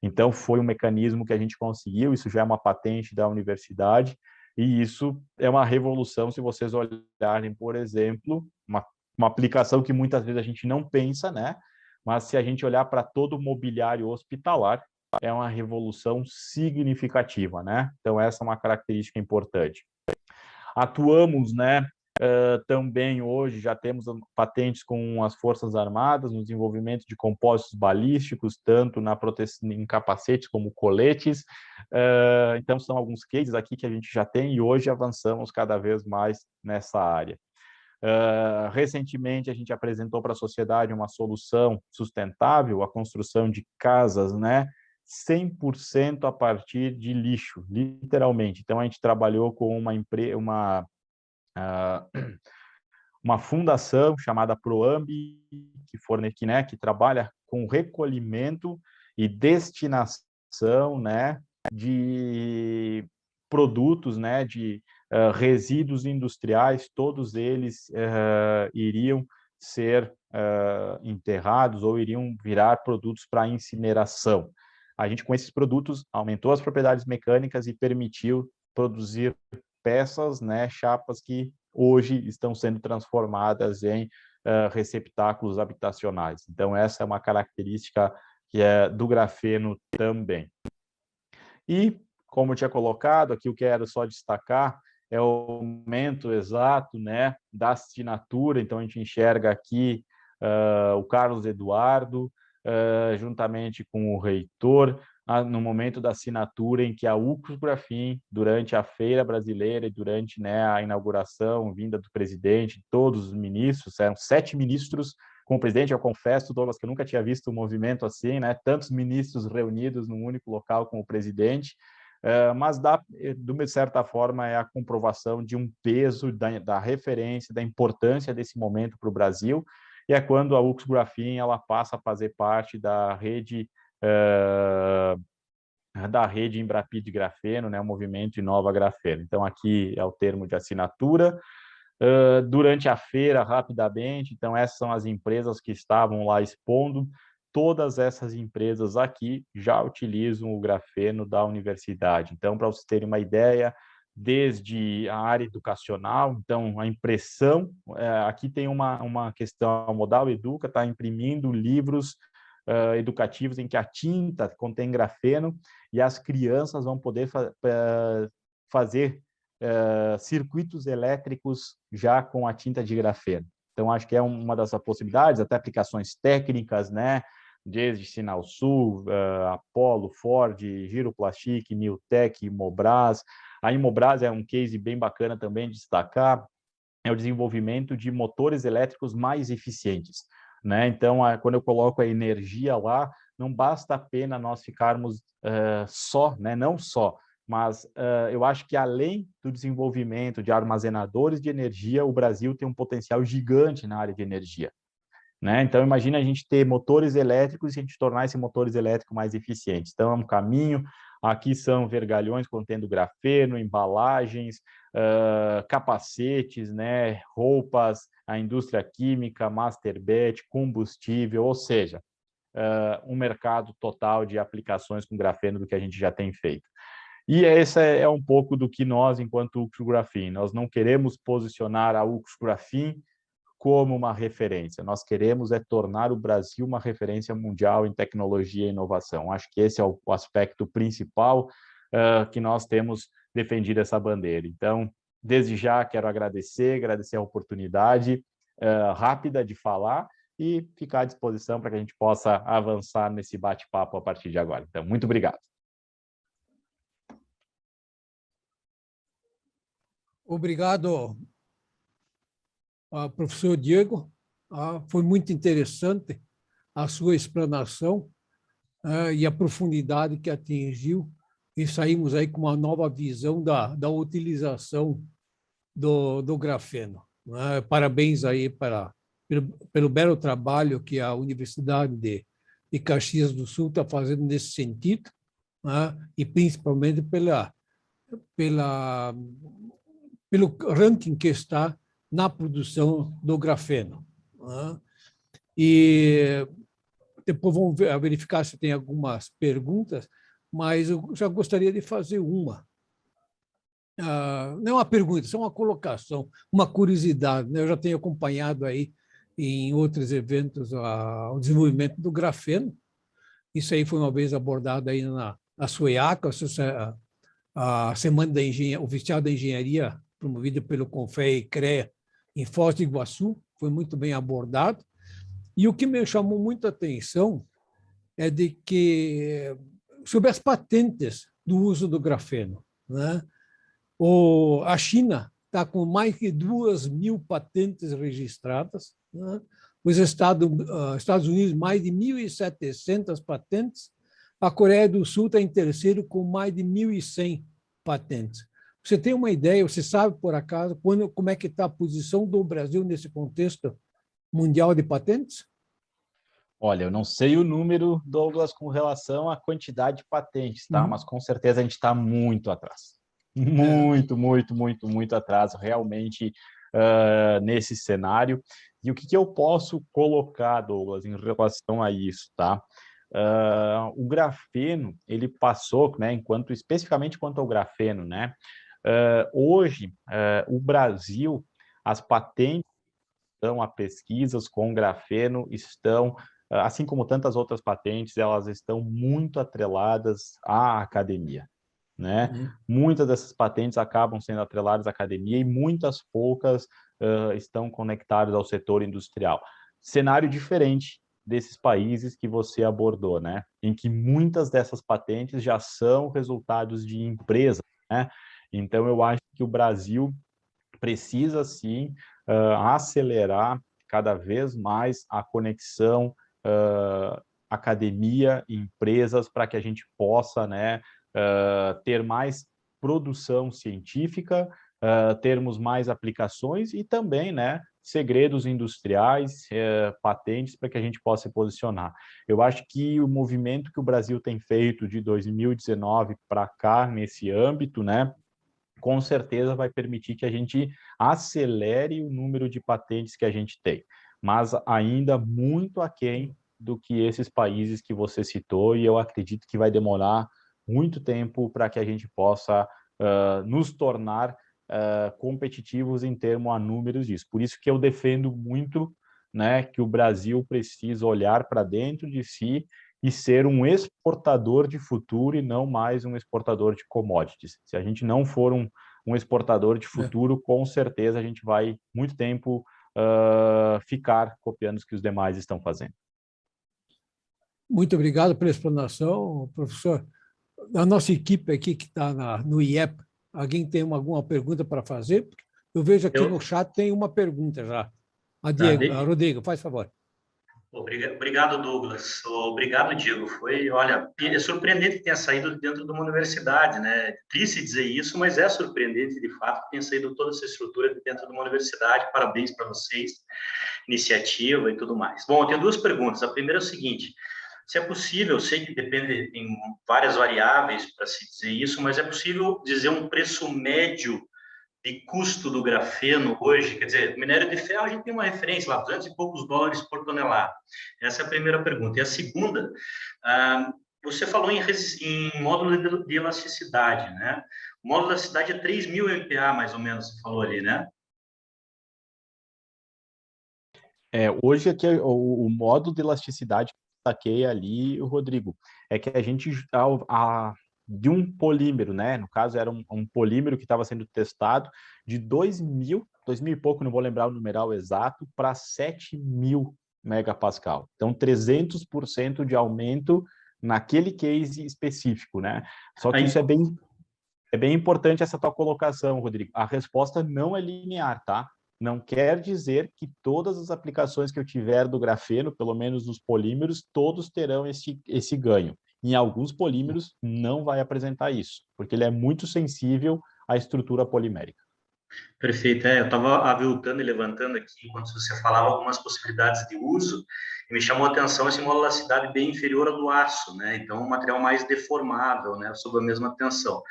Então, foi um mecanismo que a gente conseguiu, isso já é uma patente da universidade, e isso é uma revolução se vocês olharem, por exemplo, uma aplicação que muitas vezes a gente não pensa, né? Mas se a gente olhar para todo o mobiliário hospitalar, é uma revolução significativa, né? Então, essa é uma característica importante. Atuamos, né, também hoje, já temos patentes com as Forças Armadas no desenvolvimento de compósitos balísticos, tanto na proteção em capacetes como coletes. Então, são alguns cases aqui que a gente já tem e hoje avançamos cada vez mais nessa área. Recentemente, a gente apresentou para a sociedade uma solução sustentável, a construção de casas, né, 100% a partir de lixo, literalmente. Então, a gente trabalhou com uma fundação chamada Proambi, que trabalha com recolhimento e destinação, né, de produtos, né, de resíduos industriais, todos eles iriam ser enterrados ou iriam virar produtos para incineração. A gente, com esses produtos, aumentou as propriedades mecânicas e permitiu produzir peças, né, chapas que hoje estão sendo transformadas em receptáculos habitacionais. Então, essa é uma característica que é do grafeno também. E, como eu tinha colocado, aqui eu quero só destacar é o momento exato, né, da assinatura. Então, a gente enxerga aqui o Carlos Eduardo, juntamente com o reitor, no momento da assinatura em que a UCS Grafin, durante a Feira Brasileira e durante, né, a inauguração, vinda do presidente, todos os ministros, eram 7 ministros com o presidente. Eu confesso, Douglas, que eu nunca tinha visto um movimento assim, né, tantos ministros reunidos num único local com o presidente, mas de certa forma é a comprovação de um peso, da referência, da importância desse momento para o Brasil, e é quando a UCS Grafin ela passa a fazer parte da rede Embrapi de Grafeno, né, o movimento Inova Grafeno. Então, aqui é o termo de assinatura. Durante a feira, rapidamente, então essas são as empresas que estavam lá expondo. Todas essas empresas aqui já utilizam o grafeno da universidade. Então, para vocês terem uma ideia, desde a área educacional, então a impressão, aqui tem uma questão, a Modal Educa está imprimindo livros educativos em que a tinta contém grafeno e as crianças vão poder fazer circuitos elétricos já com a tinta de grafeno. Então, acho que é uma das possibilidades, até aplicações técnicas, né? Desde Sinal Sul, Apollo, Ford, Giroplastic, Newtek, Imobras. A Imobras é um case bem bacana também de destacar, é o desenvolvimento de motores elétricos mais eficientes, né? Então, quando eu coloco a energia lá, não basta apenas nós ficarmos só, né? Não só, mas eu acho que além do desenvolvimento de armazenadores de energia, o Brasil tem um potencial gigante na área de energia, né? Então, imagina a gente ter motores elétricos e a gente tornar esse motores elétricos mais eficientes. Então, é um caminho. Aqui são vergalhões contendo grafeno, embalagens, capacetes, né, roupas, a indústria química, masterbet, combustível, ou seja, um mercado total de aplicações com grafeno do que a gente já tem feito. E esse é um pouco do que nós, enquanto UCS Grafin, nós não queremos posicionar a UCS Grafin como uma referência. Nós queremos tornar o Brasil uma referência mundial em tecnologia e inovação. Acho que esse é o aspecto principal que nós temos defendido essa bandeira. Então, desde já, quero agradecer a oportunidade rápida de falar e ficar à disposição para que a gente possa avançar nesse bate-papo a partir de agora. Então, muito obrigado. Obrigado, professor Diego. Foi muito interessante a sua explanação e a profundidade que atingiu, e saímos aí com uma nova visão da utilização do grafeno. Parabéns aí pelo belo trabalho que a Universidade de Caxias do Sul está fazendo nesse sentido, e principalmente pelo ranking que está na produção do grafeno. E depois vamos verificar se tem algumas perguntas, mas eu já gostaria de fazer uma. Não é uma pergunta, é uma colocação, uma curiosidade, né? Eu já tenho acompanhado aí em outros eventos o desenvolvimento do grafeno. Isso aí foi uma vez abordado aí na SUEAC, a Semana da Oficial da Engenharia, promovida pelo CONFEA e CREA, em Foz do Iguaçu, foi muito bem abordado. E o que me chamou muita atenção é de que, sobre as patentes do uso do grafeno, né? A China está com mais de 2.000 patentes registradas, né? Os Estados Unidos, mais de 1.700 patentes, A Coreia do Sul está em terceiro com mais de 1.100 patentes. Você tem uma ideia, você sabe, por acaso, como é que está a posição do Brasil nesse contexto mundial de patentes? Olha, eu não sei o número, Douglas, com relação à quantidade de patentes, tá? Mas com certeza a gente está muito atrás. Muito atrás, realmente, nesse cenário. E o que eu posso colocar, Douglas, em relação a isso, tá? O grafeno, ele passou, né, especificamente quanto ao grafeno, né? Hoje, o Brasil, as patentes estão a pesquisas com grafeno estão, assim como tantas outras patentes, elas estão muito atreladas à academia, né? Muitas dessas patentes acabam sendo atreladas à academia e muitas poucas estão conectadas ao setor industrial. Cenário diferente desses países que você abordou, né? Em que muitas dessas patentes já são resultados de empresas, né? Então, eu acho que o Brasil precisa, sim, acelerar cada vez mais a conexão academia e empresas para que a gente possa, né, ter mais produção científica, termos mais aplicações e também, né, segredos industriais, patentes para que a gente possa se posicionar. Eu acho que o movimento que o Brasil tem feito de 2019 para cá nesse âmbito, né, com certeza vai permitir que a gente acelere o número de patentes que a gente tem, mas ainda muito aquém do que esses países que você citou, e eu acredito que vai demorar muito tempo para que a gente possa nos tornar competitivos em termos a números disso. Por isso que eu defendo muito, né, que o Brasil precisa olhar para dentro de si e ser um exportador de futuro e não mais um exportador de commodities. Se a gente não for um exportador de futuro, com certeza a gente vai muito tempo ficar copiando o que os demais estão fazendo. Muito obrigado pela explanação, professor. A nossa equipe aqui que está no IEP, alguém tem alguma pergunta para fazer? Eu vejo aqui no chat tem uma pergunta já. Rodrigo, faz favor. Obrigado, Douglas. Obrigado, Diego. Olha, é surpreendente que tenha saído dentro de uma universidade, né? É triste dizer isso, mas é surpreendente, de fato, que tenha saído toda essa estrutura de dentro de uma universidade. Parabéns para vocês, iniciativa e tudo mais. Bom, eu tenho duas perguntas. A primeira é o seguinte: se é possível, eu sei que depende, tem várias variáveis para se dizer isso, mas é possível dizer um preço médio de custo do grafeno hoje? Quer dizer, minério de ferro a gente tem uma referência lá, 200 e poucos dólares por tonelada. Essa é a primeira pergunta. E a segunda, você falou em módulo de elasticidade, né? O módulo de elasticidade é 3.000 MPa, mais ou menos, você falou ali, né? Hoje aqui o modo de elasticidade que eu destaquei ali, Rodrigo, é que a gente de um polímero, né? No caso, era um polímero que estava sendo testado de 2.000 e pouco, não vou lembrar o numeral exato, para 7.000 megapascal. Então, 300% de aumento naquele case específico, né? Só que isso é bem importante, essa tua colocação, Rodrigo. A resposta não é linear, tá? Não quer dizer que todas as aplicações que eu tiver do grafeno, pelo menos nos polímeros, todos terão esse ganho. Em alguns polímeros não vai apresentar isso, porque ele é muito sensível à estrutura polimérica. Perfeito. Eu estava aviltando e levantando aqui, quando você falava algumas possibilidades de uso, e me chamou a atenção esse módulo de elasticidade bem inferior ao do aço, né? Então, um material mais deformável, né? Sob a mesma tensão.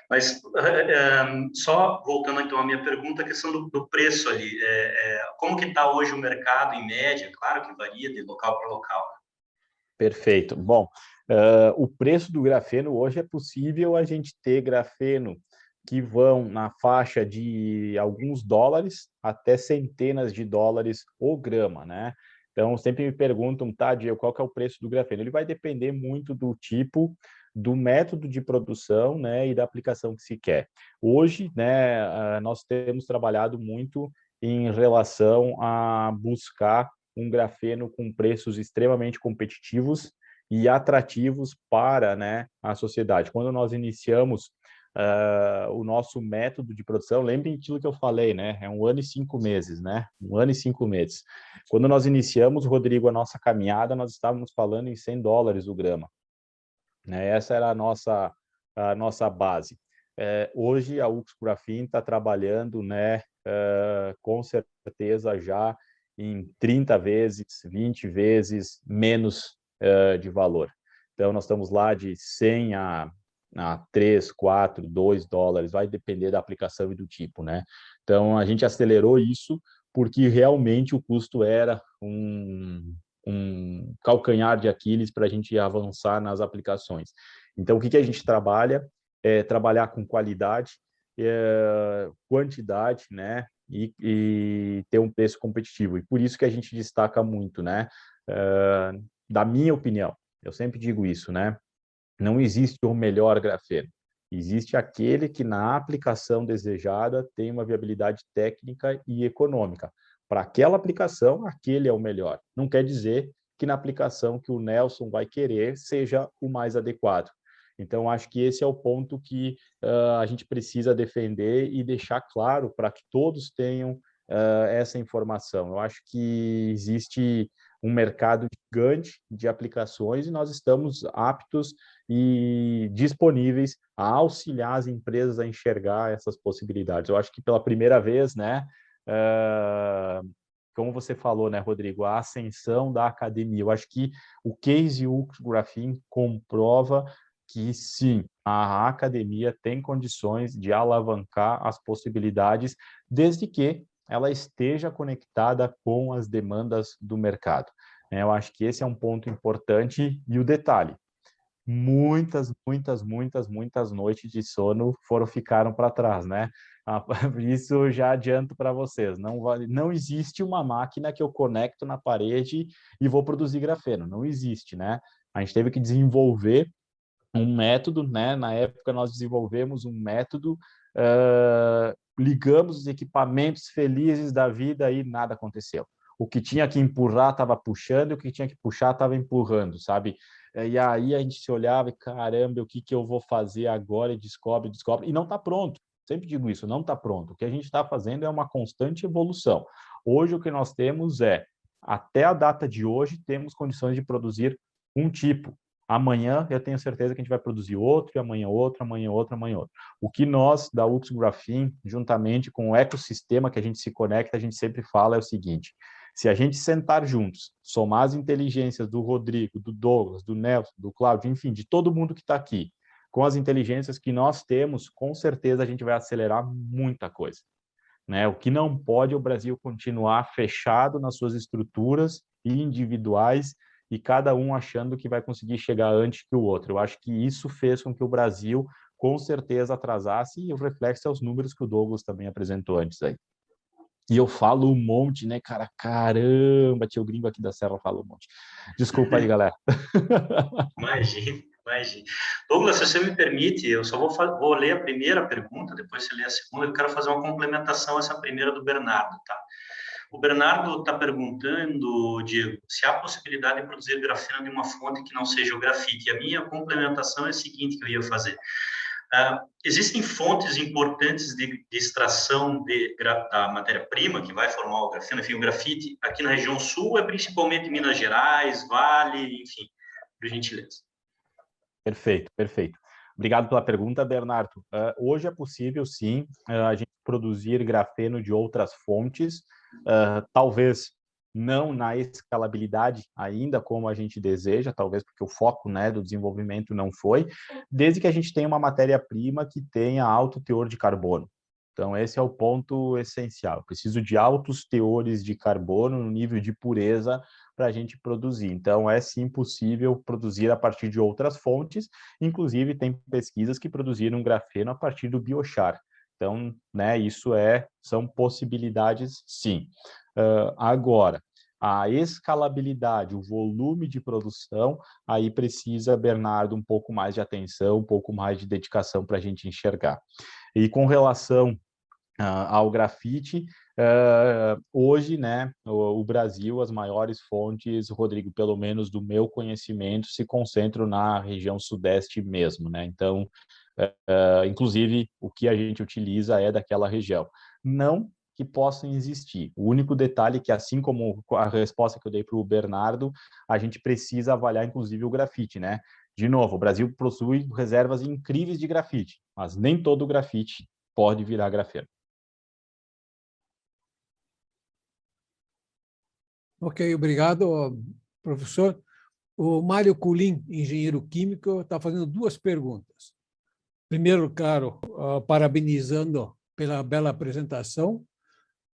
Mas, só voltando então à minha pergunta, a questão do preço ali. Como que está hoje o mercado, em média? Claro que varia de local para local. Perfeito. Bom, o preço do grafeno, hoje é possível a gente ter grafeno que vão na faixa de alguns dólares até centenas de dólares o grama, né? Então, sempre me perguntam, tá, Diego, qual que é o preço do grafeno? Ele vai depender muito do tipo, do método de produção, né, e da aplicação que se quer. Hoje, né, nós temos trabalhado muito em relação a buscar um grafeno com preços extremamente competitivos e atrativos para, né, a sociedade. Quando nós iniciamos o nosso método de produção, lembrem daquilo que eu falei, né? É 1 ano e 5 meses, né? 1 ano e 5 meses. Quando nós iniciamos, Rodrigo, a nossa caminhada, nós estávamos falando em $100 o grama. né? Essa era a nossa base. Hoje, a UX Graphin está trabalhando, né, com certeza já em 30 vezes, 20 vezes menos de valor. Então, nós estamos lá de 100 a 3, 4, 2 dólares, vai depender da aplicação e do tipo, né? Então, a gente acelerou isso porque realmente o custo era um calcanhar de Aquiles para a gente avançar nas aplicações. Então, o que a gente trabalha? É trabalhar com qualidade, quantidade, né? E ter um preço competitivo. E por isso que a gente destaca muito, né? Da minha opinião, eu sempre digo isso, né? Não existe o melhor grafeno. Existe aquele que, na aplicação desejada, tem uma viabilidade técnica e econômica. Para aquela aplicação, aquele é o melhor. Não quer dizer que na aplicação que o Nelson vai querer seja o mais adequado. Então, acho que esse é o ponto que a gente precisa defender e deixar claro para que todos tenham essa informação. Eu acho que existe um mercado gigante de aplicações e nós estamos aptos e disponíveis a auxiliar as empresas a enxergar essas possibilidades. Eu acho que pela primeira vez, né, como você falou, né, Rodrigo, a ascensão da academia. Eu acho que o case UX Graphin comprova que sim, a academia tem condições de alavancar as possibilidades, desde que ela esteja conectada com as demandas do mercado. Eu acho que esse é um ponto importante. E o detalhe, muitas noites de sono ficaram para trás, né? Isso eu já adianto para vocês. Não existe uma máquina que eu conecto na parede e vou produzir grafeno. Não existe, né? A gente teve que desenvolver um método, né? Na época nós desenvolvemos um método, ligamos os equipamentos felizes da vida e nada aconteceu. O que tinha que empurrar estava puxando, e o que tinha que puxar estava empurrando, sabe? E aí a gente se olhava e, caramba, o que eu vou fazer agora? E descobre, e não está pronto. Sempre digo isso, não está pronto. O que a gente está fazendo é uma constante evolução. Hoje o que nós temos até a data de hoje, temos condições de produzir um tipo. Amanhã eu tenho certeza que a gente vai produzir outro, e amanhã outro, amanhã outro, amanhã outro. O que nós, da UX Graphin, juntamente com o ecossistema que a gente se conecta, a gente sempre fala é o seguinte: se a gente sentar juntos, somar as inteligências do Rodrigo, do Douglas, do Nelson, do Cláudio, enfim, de todo mundo que está aqui, com as inteligências que nós temos, com certeza a gente vai acelerar muita coisa. Né? O que não pode é o Brasil continuar fechado nas suas estruturas individuais e cada um achando que vai conseguir chegar antes que o outro. Eu acho que isso fez com que o Brasil, com certeza, atrasasse, e o reflexo é os números que o Douglas também apresentou antes aí. E eu falo um monte, né, cara? Caramba, tio gringo aqui da Serra fala um monte. Desculpa aí, galera. Imagina. Douglas, se você me permite, eu só vou ler a primeira pergunta, depois você lê a segunda. Eu quero fazer uma complementação a essa primeira do Bernardo, tá? O Bernardo está perguntando, Diego, se há possibilidade de produzir grafeno de uma fonte que não seja o grafite. E a minha complementação é a seguinte que eu ia fazer. Existem fontes importantes de extração da matéria-prima que vai formar o grafeno, enfim, o grafite aqui na região sul é principalmente Minas Gerais, Vale, enfim, por gentileza. Perfeito. Obrigado pela pergunta, Bernardo. Hoje é possível, sim, a gente produzir grafeno de outras fontes, talvez não na escalabilidade ainda como a gente deseja, talvez porque o foco, né, do desenvolvimento não foi, desde que a gente tenha uma matéria-prima que tenha alto teor de carbono. Então, esse é o ponto essencial. Eu preciso de altos teores de carbono no nível de pureza para a gente produzir. Então, é sim possível produzir a partir de outras fontes, inclusive tem pesquisas que produziram grafeno a partir do biochar. Então, né, são possibilidades, sim. Agora, a escalabilidade, o volume de produção, aí precisa, Bernardo, um pouco mais de atenção, um pouco mais de dedicação para a gente enxergar. E com relação ao grafite, hoje, né, o Brasil, as maiores fontes, Rodrigo, pelo menos do meu conhecimento, se concentram na região sudeste mesmo, né? Então, inclusive, o que a gente utiliza é daquela região. Não que possam existir. O único detalhe é que, assim como a resposta que eu dei para o Bernardo, a gente precisa avaliar, inclusive, o grafite, né? De novo, o Brasil possui reservas incríveis de grafite, mas nem todo grafite pode virar grafeno. Ok, obrigado, professor. O Mário Culin, engenheiro químico, está fazendo duas perguntas. Primeiro, claro, parabenizando pela bela apresentação.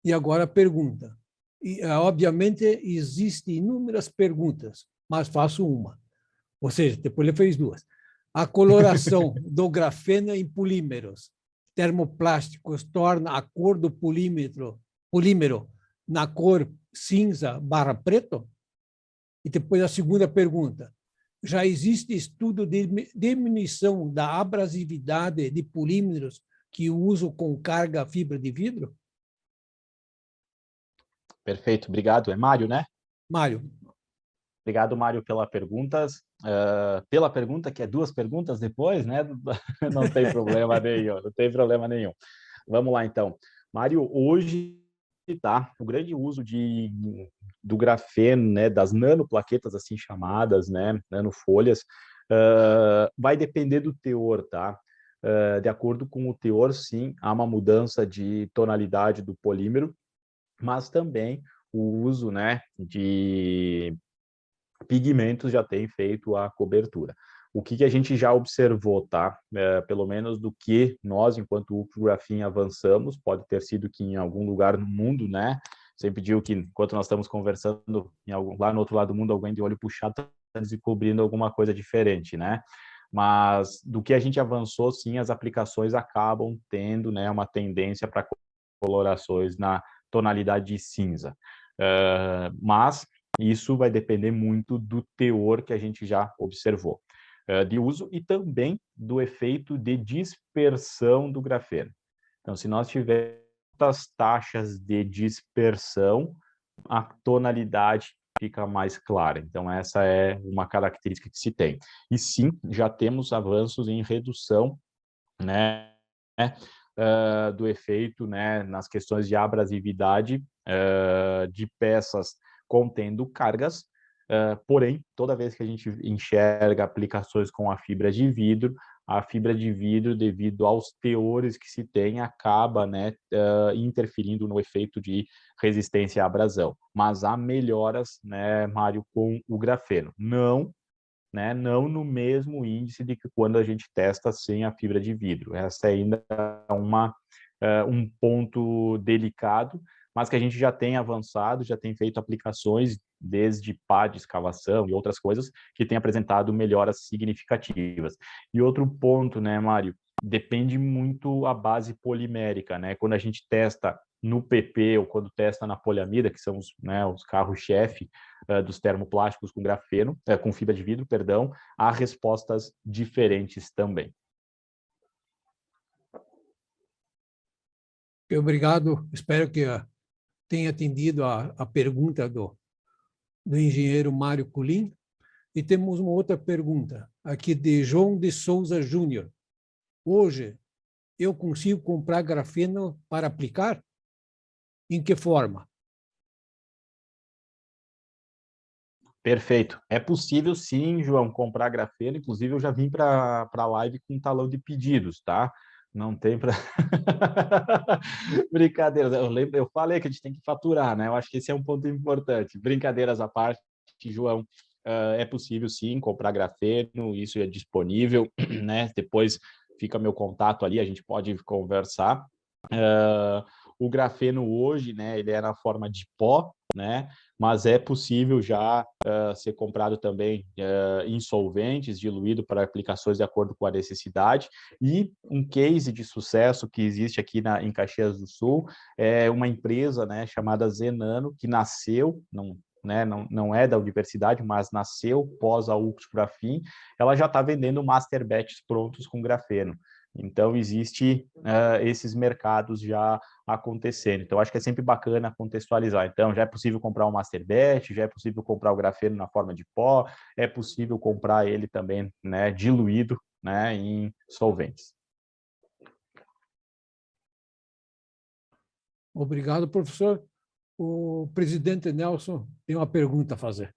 E agora a pergunta. E, obviamente, existem inúmeras perguntas, mas faço uma. Ou seja, depois ele fez duas. A coloração do grafeno em polímeros termoplásticos torna a cor do polímero na cor cinza/preto? E depois a segunda pergunta. Já existe estudo de diminuição da abrasividade de polímeros que uso com carga fibra de vidro? Perfeito, obrigado. É Mário, né? Mário. Obrigado, Mário, pela pergunta, que é duas perguntas depois, né? Não tem problema nenhum, não tem problema nenhum. Vamos lá, então. Mário, hoje, tá, o grande uso do grafeno, né, das nanoplaquetas, assim chamadas, né, nanofolhas, vai depender do teor, tá? De acordo com o teor, sim, há uma mudança de tonalidade do polímero, mas também o uso, né, de pigmentos já tem feito a cobertura. O que a gente já observou, tá? Pelo menos do que nós, enquanto Ultrographin, avançamos, pode ter sido que em algum lugar no mundo, né? Sempre digo que enquanto nós estamos conversando lá no outro lado do mundo, alguém de olho puxado está descobrindo alguma coisa diferente, né? Mas do que a gente avançou, sim, as aplicações acabam tendo, né, uma tendência para colorações na tonalidade de cinza. Mas isso vai depender muito do teor que a gente já observou de uso e também do efeito de dispersão do grafeno. Então, se nós tivermos altas taxas de dispersão, a tonalidade fica mais clara. Então, essa é uma característica que se tem. E sim, já temos avanços em redução, né, do efeito, né, nas questões de abrasividade de peças contendo cargas, porém, toda vez que a gente enxerga aplicações com a fibra de vidro, devido aos teores que se tem, acaba, né, interferindo no efeito de resistência à abrasão. Mas há melhoras, né, Mário, com o grafeno. Não, né, não no mesmo índice de que quando a gente testa sem a fibra de vidro. Essa ainda é um ponto delicado, mas que a gente já tem avançado, já tem feito aplicações desde pá de escavação e outras coisas que têm apresentado melhoras significativas. E outro ponto, né, Mário, depende muito a base polimérica, né? Quando a gente testa no PP ou quando testa na poliamida, que são os carros-chefe dos termoplásticos com grafeno, com fibra de vidro, perdão, há respostas diferentes também. Obrigado. Espero que tenha atendido a pergunta do engenheiro Mário Culin. E temos uma outra pergunta, aqui de João de Souza Júnior. Hoje, eu consigo comprar grafeno para aplicar? Em que forma? Perfeito. É possível, sim, João, comprar grafeno. Inclusive, eu já vim para a live com um talão de pedidos, tá? Não tem para... Brincadeiras. Eu falei que a gente tem que faturar, né? Eu acho que esse é um ponto importante. Brincadeiras à parte, João, é possível, sim, comprar grafeno. Isso é disponível, né? Depois fica meu contato ali, a gente pode conversar. O grafeno hoje, né, ele é na forma de pó, né, mas é possível já ser comprado também em solventes, diluído para aplicações de acordo com a necessidade. E um case de sucesso que existe aqui em Caxias do Sul é uma empresa, né, chamada Zenano, que nasceu, não é da universidade, mas nasceu pós a Ultrographin. Ela já está vendendo master batches prontos com grafeno. Então, existe esses mercados já acontecendo. Então, acho que é sempre bacana contextualizar. Então, já é possível comprar um master batch, já é possível comprar o grafeno na forma de pó, é possível comprar ele também, né, diluído, né, em solventes. Obrigado, professor. O presidente Nelson tem uma pergunta a fazer.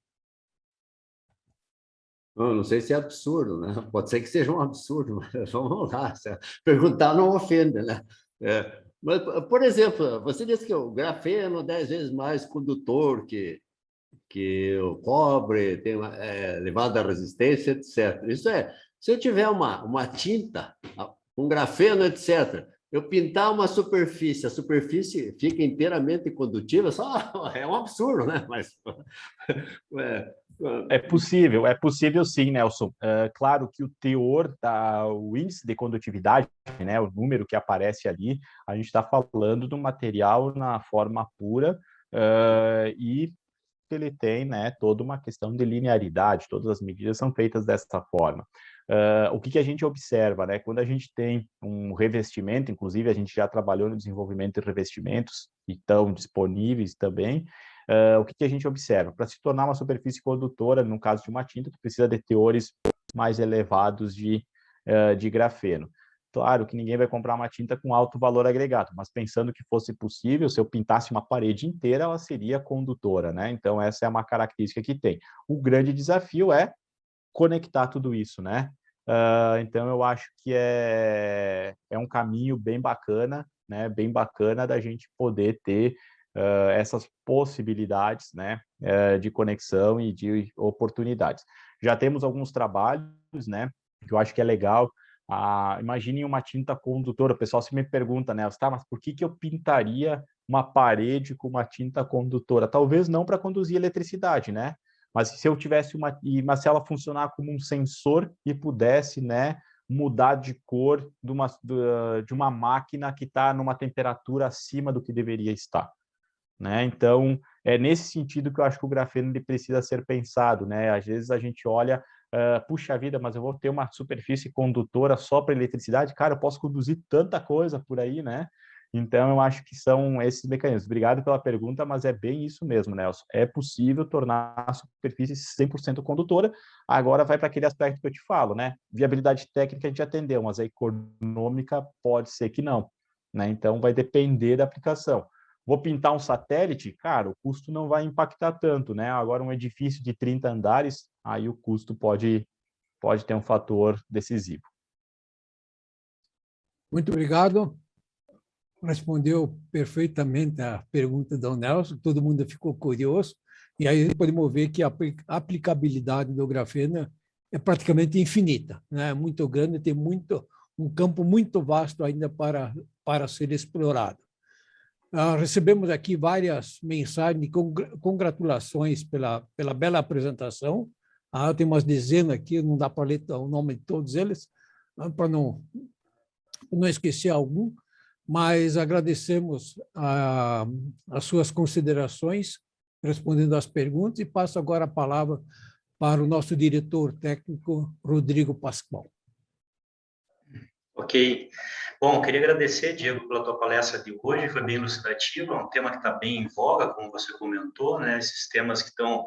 Não sei se é absurdo, né? Pode ser que seja um absurdo, mas vamos lá. Perguntar não ofende, né? Mas, por exemplo, você disse que o grafeno é 10 vezes mais condutor que o cobre, tem elevada resistência, etc. Isso é, se eu tiver uma tinta, um grafeno, etc., eu pintar uma superfície, a superfície fica inteiramente condutiva, só é um absurdo, né? Mas É possível sim, Nelson. Claro que o teor, o índice de condutividade, né, o número que aparece ali, a gente está falando do material na forma pura, e ele tem, né, toda uma questão de linearidade, todas as medidas são feitas dessa forma. O que a gente observa, né, quando a gente tem um revestimento, inclusive a gente já trabalhou no desenvolvimento de revestimentos que estão disponíveis também. O que a gente observa? Para se tornar uma superfície condutora, no caso de uma tinta, tu precisa de teores mais elevados de grafeno. Claro que ninguém vai comprar uma tinta com alto valor agregado, mas pensando que fosse possível, se eu pintasse uma parede inteira, ela seria condutora, né? Então, essa é uma característica que tem. O grande desafio é conectar tudo isso, né? Então, eu acho que é um caminho bem bacana, né? Bem bacana da gente poder ter essas possibilidades, né? De conexão e de oportunidades. Já temos alguns trabalhos, né? Que eu acho que é legal. Imagine uma tinta condutora. O pessoal se me pergunta, né? Tá, mas por que eu pintaria uma parede com uma tinta condutora? Talvez não para conduzir eletricidade, né? Mas se eu tivesse mas se ela funcionar como um sensor e pudesse, né, mudar de cor de uma máquina que está numa temperatura acima do que deveria estar, né? Então, é nesse sentido que eu acho que o grafeno ele precisa ser pensado, né? Às vezes a gente olha, puxa vida, mas eu vou ter uma superfície condutora só para eletricidade? Cara, eu posso conduzir tanta coisa por aí, né? Então, eu acho que são esses mecanismos. Obrigado pela pergunta, mas é bem isso mesmo, Nelson. É possível tornar a superfície 100% condutora. Agora vai para aquele aspecto que eu te falo, né? Viabilidade técnica a gente atendeu, mas a econômica pode ser que não, né? Então, vai depender da aplicação. Vou pintar um satélite? Cara, o custo não vai impactar tanto, né? Agora, um edifício de 30 andares, aí o custo pode ter um fator decisivo. Muito obrigado. Respondeu perfeitamente a pergunta do Nelson, todo mundo ficou curioso, e aí podemos ver que a aplicabilidade do grafeno é praticamente infinita, né? É muito grande, tem um campo muito vasto ainda para ser explorado. Recebemos aqui várias mensagens de congratulações pela bela apresentação. Tem umas dezenas aqui, não dá para ler o nome de todos eles, para não esquecer algum, mas agradecemos as suas considerações, respondendo às perguntas, e passo agora a palavra para o nosso diretor técnico, Rodrigo Pascoal. Ok. Bom, queria agradecer, Diego, pela tua palestra de hoje, foi bem ilustrativa, é um tema que está bem em voga, como você comentou, né? Esses temas que estão...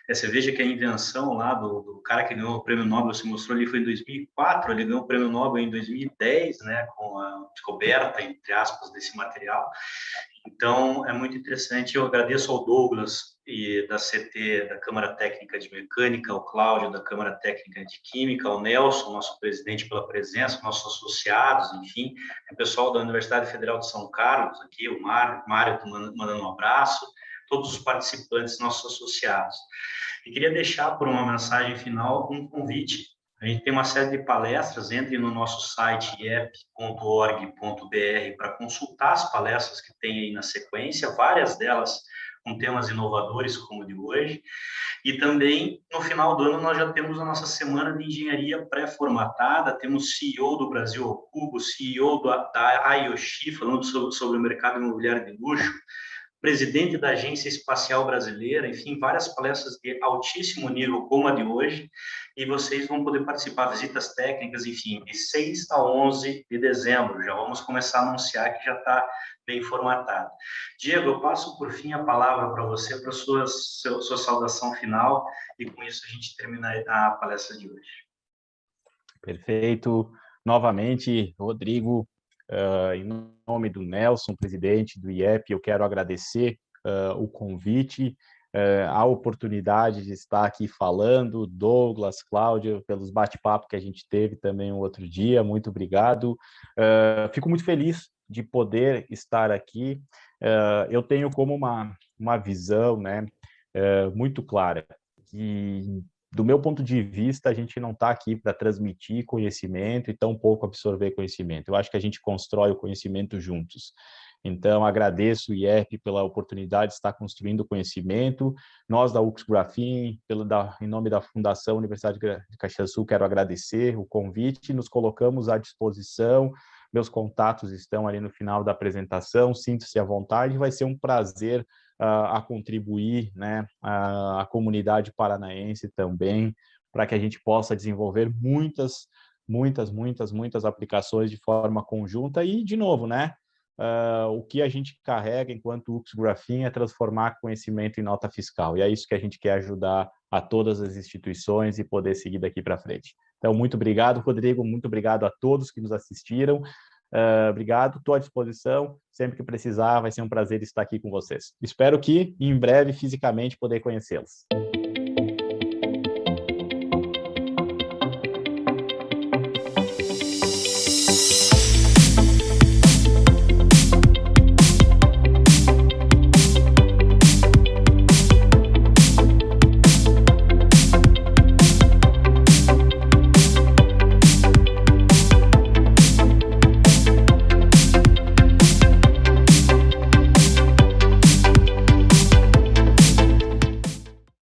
Você veja que a invenção lá do cara que ganhou o Prêmio Nobel, se mostrou ali, foi em 2004, ele ganhou o Prêmio Nobel em 2010, né? Com a descoberta, entre aspas, desse material. Então, é muito interessante. Eu agradeço ao Douglas e da CT, da Câmara Técnica de Mecânica, ao Cláudio, da Câmara Técnica de Química, ao Nelson, nosso presidente, pela presença, nossos associados, enfim, o pessoal da Universidade Federal de São Carlos, aqui, o Mário mandando um abraço, todos os participantes, nossos associados. E queria deixar, por uma mensagem final, um convite. A gente tem uma série de palestras, entre no nosso site iep.org.br para consultar as palestras que tem aí na sequência, várias delas com temas inovadores como o de hoje. E também, no final do ano, nós já temos a nossa semana de engenharia pré-formatada, temos CEO do Brasil ao Cubo, CEO da IOSHI, falando sobre o mercado imobiliário de luxo, presidente da Agência Espacial Brasileira, enfim, várias palestras de altíssimo nível, como a de hoje, e vocês vão poder participar, visitas técnicas, enfim, de 6 a 11 de dezembro. Já vamos começar a anunciar que já está bem formatado. Diego, eu passo, por fim, a palavra para você, para a sua saudação final, e com isso a gente termina a palestra de hoje. Perfeito. Novamente, Rodrigo, em nome do Nelson, presidente do IEP, eu quero agradecer o convite. a oportunidade de estar aqui falando, Douglas, Cláudia, pelos bate-papo que a gente teve também um outro dia, muito obrigado. Fico muito feliz de poder estar aqui. Eu tenho como uma visão, né, muito clara, que, do meu ponto de vista, a gente não está aqui para transmitir conhecimento e tampouco absorver conhecimento. Eu acho que a gente constrói o conhecimento juntos. Então, agradeço o IERP pela oportunidade de estar construindo conhecimento. Nós, da UX Graphin, em nome da Fundação Universidade de Caxias do Sul, quero agradecer o convite, nos colocamos à disposição, meus contatos estão ali no final da apresentação, sinto-se à vontade, vai ser um prazer a contribuir, né, a comunidade paranaense também, para que a gente possa desenvolver muitas aplicações de forma conjunta e, de novo, né, o que a gente carrega enquanto UX Graphin é transformar conhecimento em nota fiscal, e é isso que a gente quer ajudar a todas as instituições e poder seguir daqui para frente. Então, muito obrigado, Rodrigo, muito obrigado a todos que nos assistiram, obrigado, estou à disposição, sempre que precisar, vai ser um prazer estar aqui com vocês. Espero que, em breve, fisicamente, poder conhecê-los.